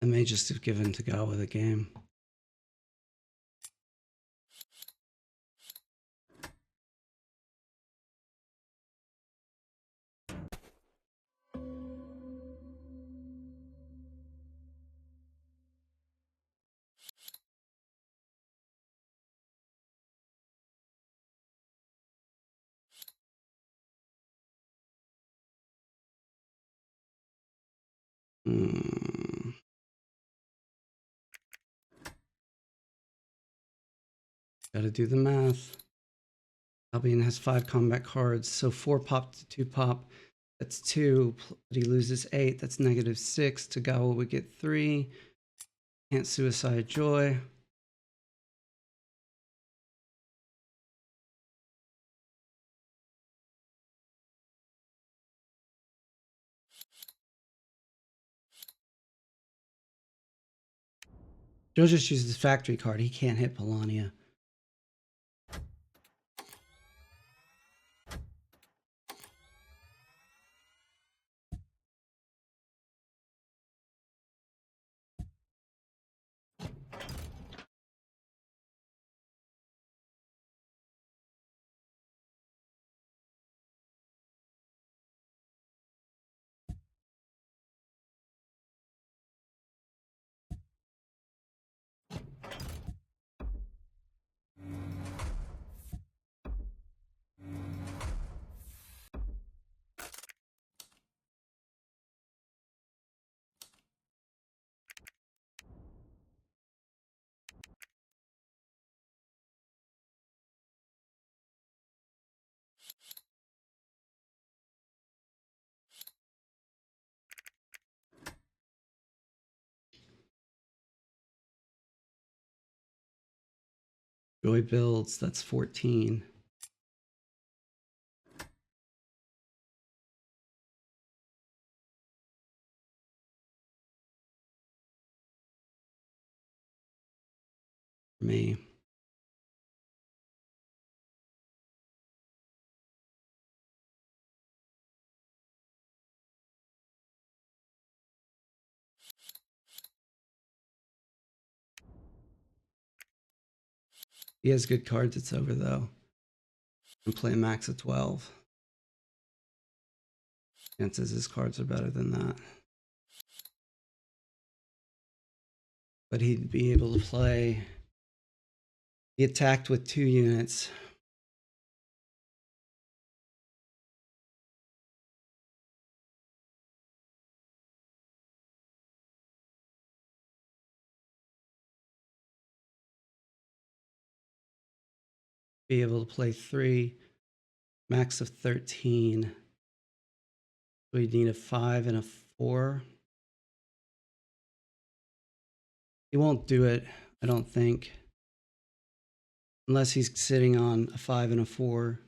I may just have given Togawa the game. Hmm. Gotta do the math. Albion has 5 combat cards, so 4 pop to 2 pop. That's 2, but he loses 8. That's -6. Togawa would get 3. Can't suicide Joy. Joe just uses factory card. He can't hit Polania. Joy builds. That's 14. For me. He has good cards. It's over though. And play a max of 12. Chances his cards are better than that. But he'd be able to play. He attacked with 2 units. Be able to play 3. Max of 13. So he'd need a 5 and a 4. He won't do it, I don't think. Unless he's sitting on a 5 and a 4.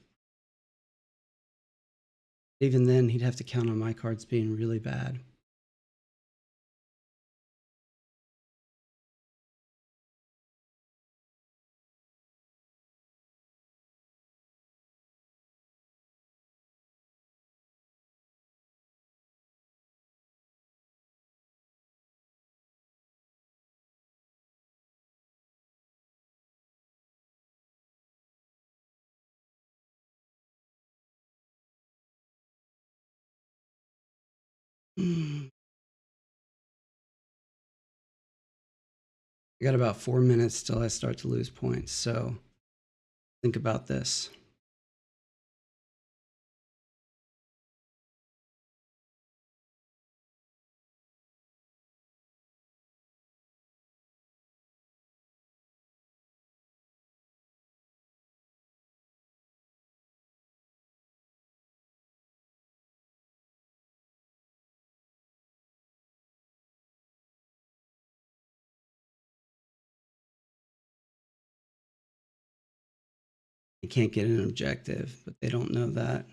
Even then, he'd have to count on my cards being really bad. I got about 4 minutes till I start to lose points, so think about this. They can't get an objective, but they don't know that.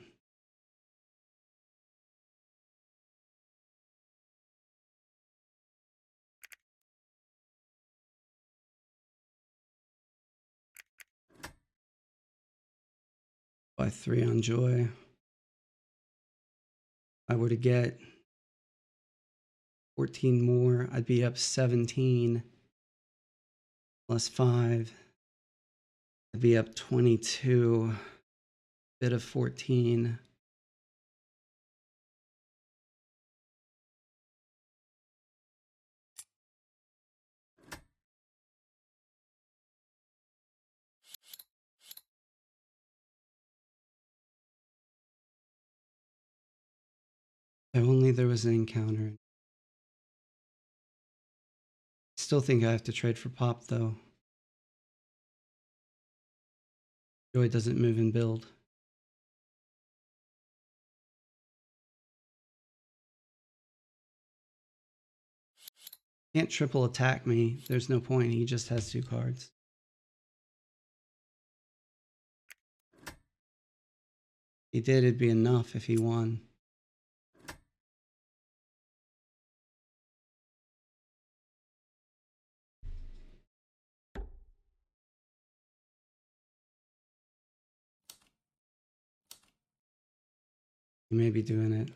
By 3 on joy. If I were to get 14 more, I'd be up 17 plus 5. I'd be up 22. Bit of 14. If only there was an encounter. Still think I have to trade for pop though. Joy doesn't move and build. Can't triple attack me. There's no point. He just has 2 cards. He did, it'd be enough if he won. He may be doing it.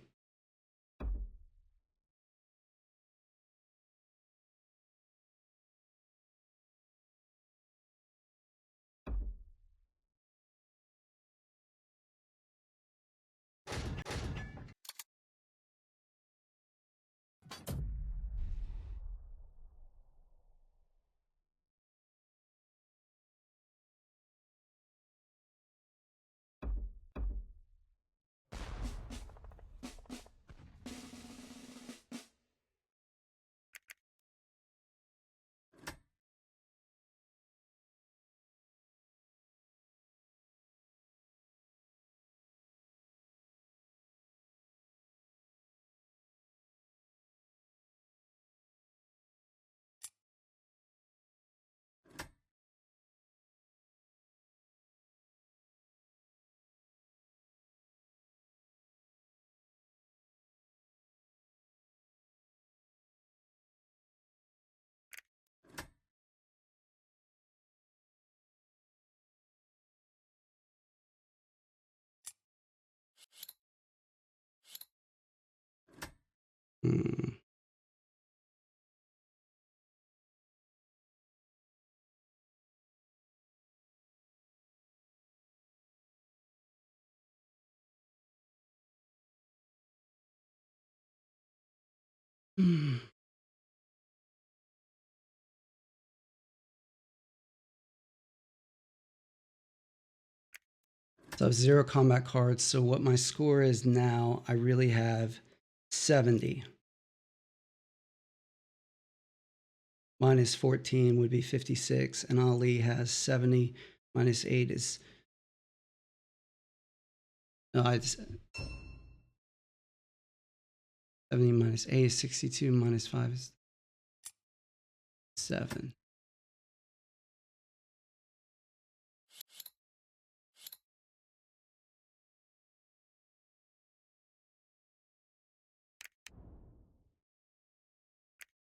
Hmm. Hmm. So I have 0 combat cards. So what my score is now, I really have 70. Minus 14 would be 56, and Ali has 70. Minus 8 is... No, it's 70 minus 8 is 62. Minus 5 is 7.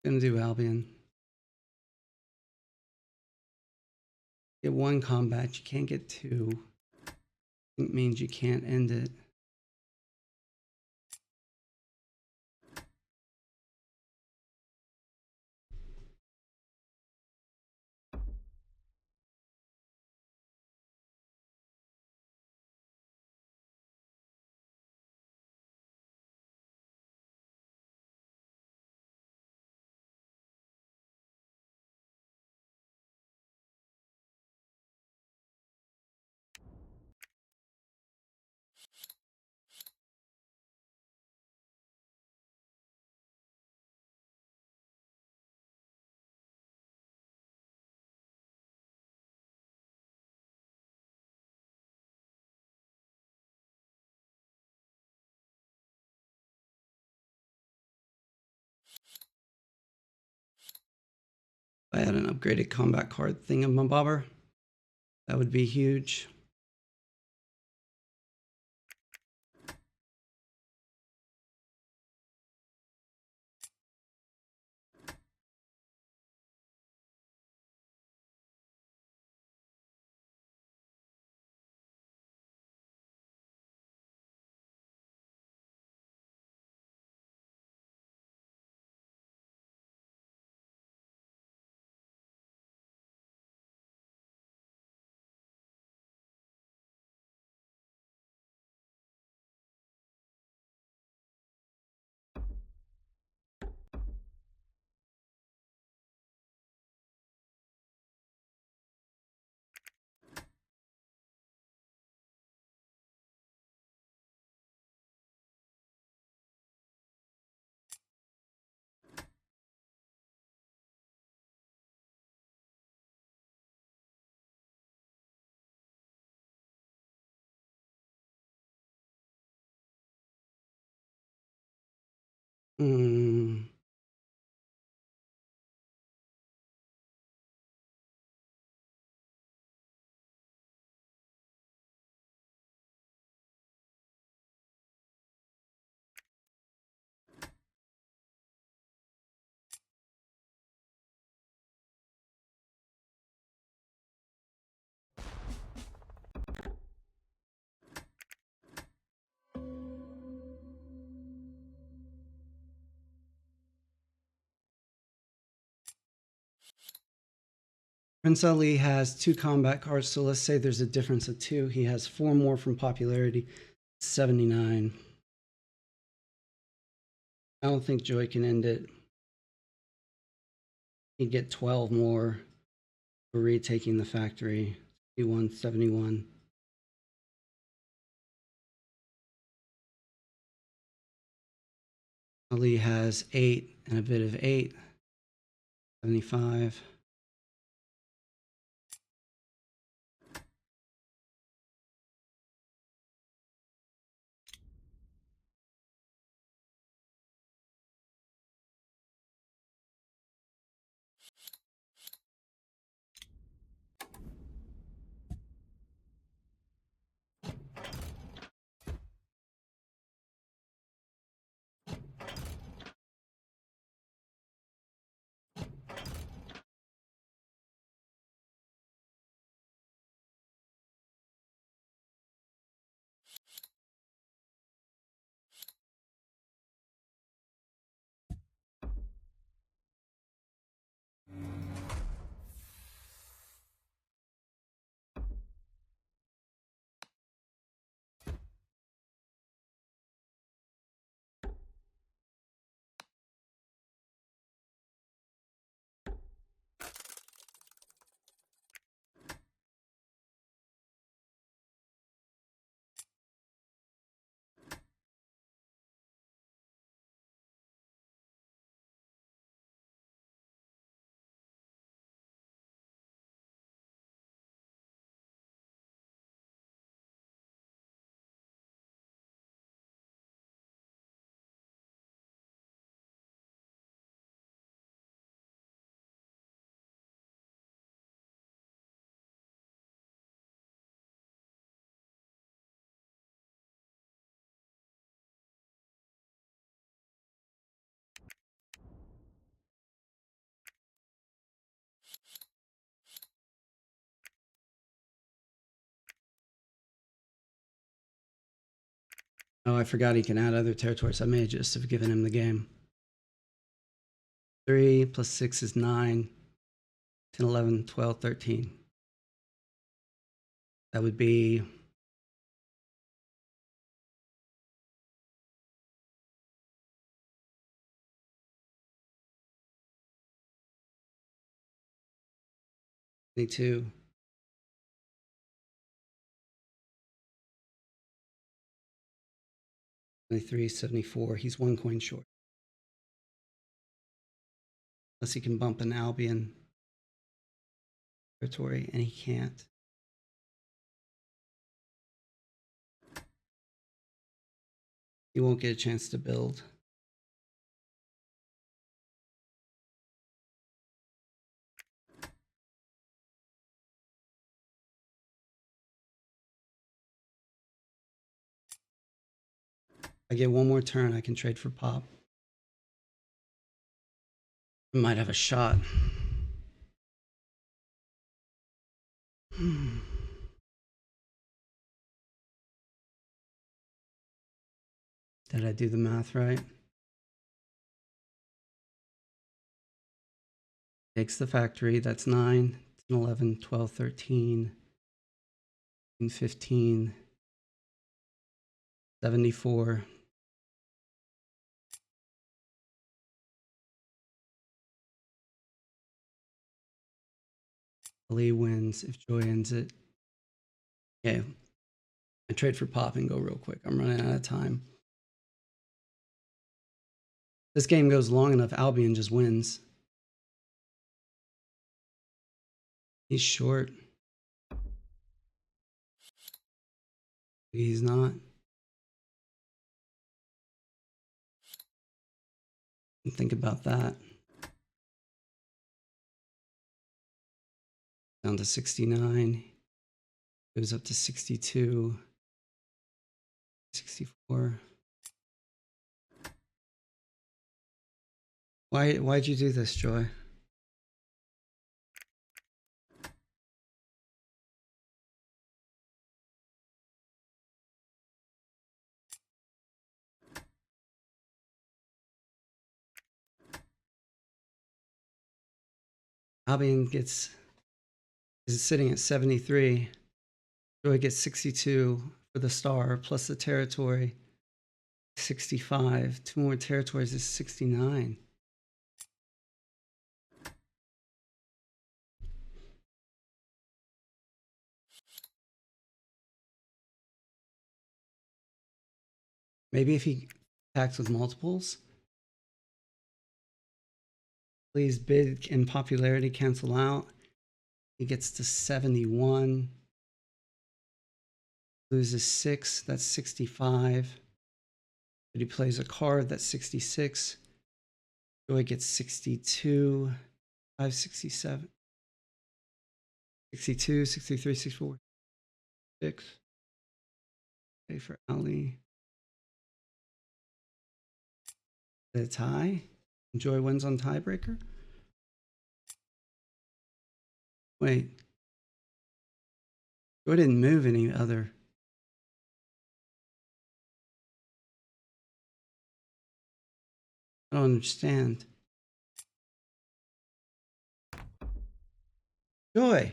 Gonna do Albion. Get 1 combat, you can't get 2. It means you can't end it. If I had an upgraded combat card thingamabobber, that would be huge. Prince Ali has 2 combat cards, so let's say there's a difference of 2. He has 4 more from popularity, 79. I don't think Joy can end it. He'd get 12 more for retaking the factory. 71. Ali has 8 and a bit of 8. 75. Oh, I forgot he can add other territories. I may just have given him the game. 3 plus 6 is 9. 10, 11, 12, 13. That would be 22. 23, 74. He's 1 coin short. Unless he can bump an Albion territory, and he can't. He won't get a chance to build. I get 1 more turn, I can trade for pop. I might have a shot. Did I do the math right? Takes the factory, that's 9, 10, 11, 12, 13, 15, 74. Ali wins if Joy ends it. Okay, I trade for pop and go real quick. I'm running out of time. This game goes long enough, Albion just wins. He's short. He's not. Think about that. Down to 69. Goes up to 62. 64. Why'd you do this, Joy? Albion gets is sitting at 73. Joy gets 62 for the star plus the territory. 65. 2 more territories is 69. Maybe if he attacks with multiples. Please bid and popularity cancel out. He gets to 71. Loses 6. That's 65. But he plays a card. That's 66. Joy gets 62. 5, 67. 62, 63, 64, 6. Okay, for Ali. The tie. Joy wins on tiebreaker. Wait. Joy didn't move any other. I don't understand. Joy.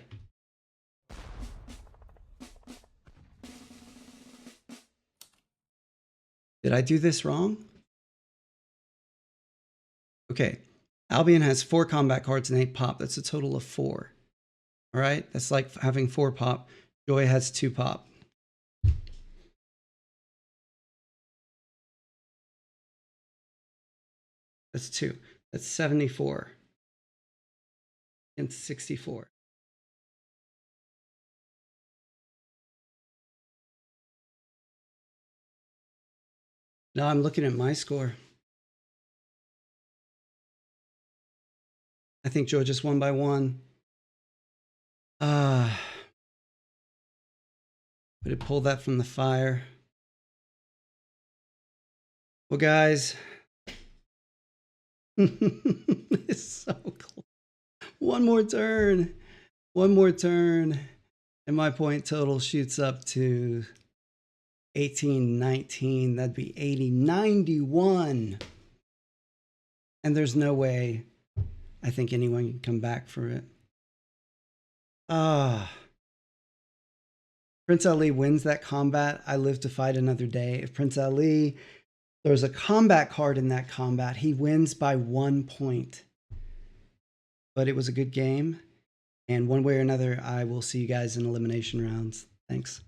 Did I do this wrong? Okay. Albion has 4 combat cards and 8 pop. That's a total of 4. All right. That's like having 4 pop. Joy has 2 pop. That's 2. That's 74 against 64. Now I'm looking at my score. I think Joy just won by 1. But it pulled that from the fire. Well, guys, it's so close. One more turn. One more turn. And my point total shoots up to 18, 19. That'd be 80, 91. And there's no way I think anyone can come back for it. Prince Ali wins that combat. I live to fight another day. If Prince Ali, there's a combat card in that combat, he wins by 1 point. But it was a good game. And one way or another, I will see you guys in elimination rounds. Thanks.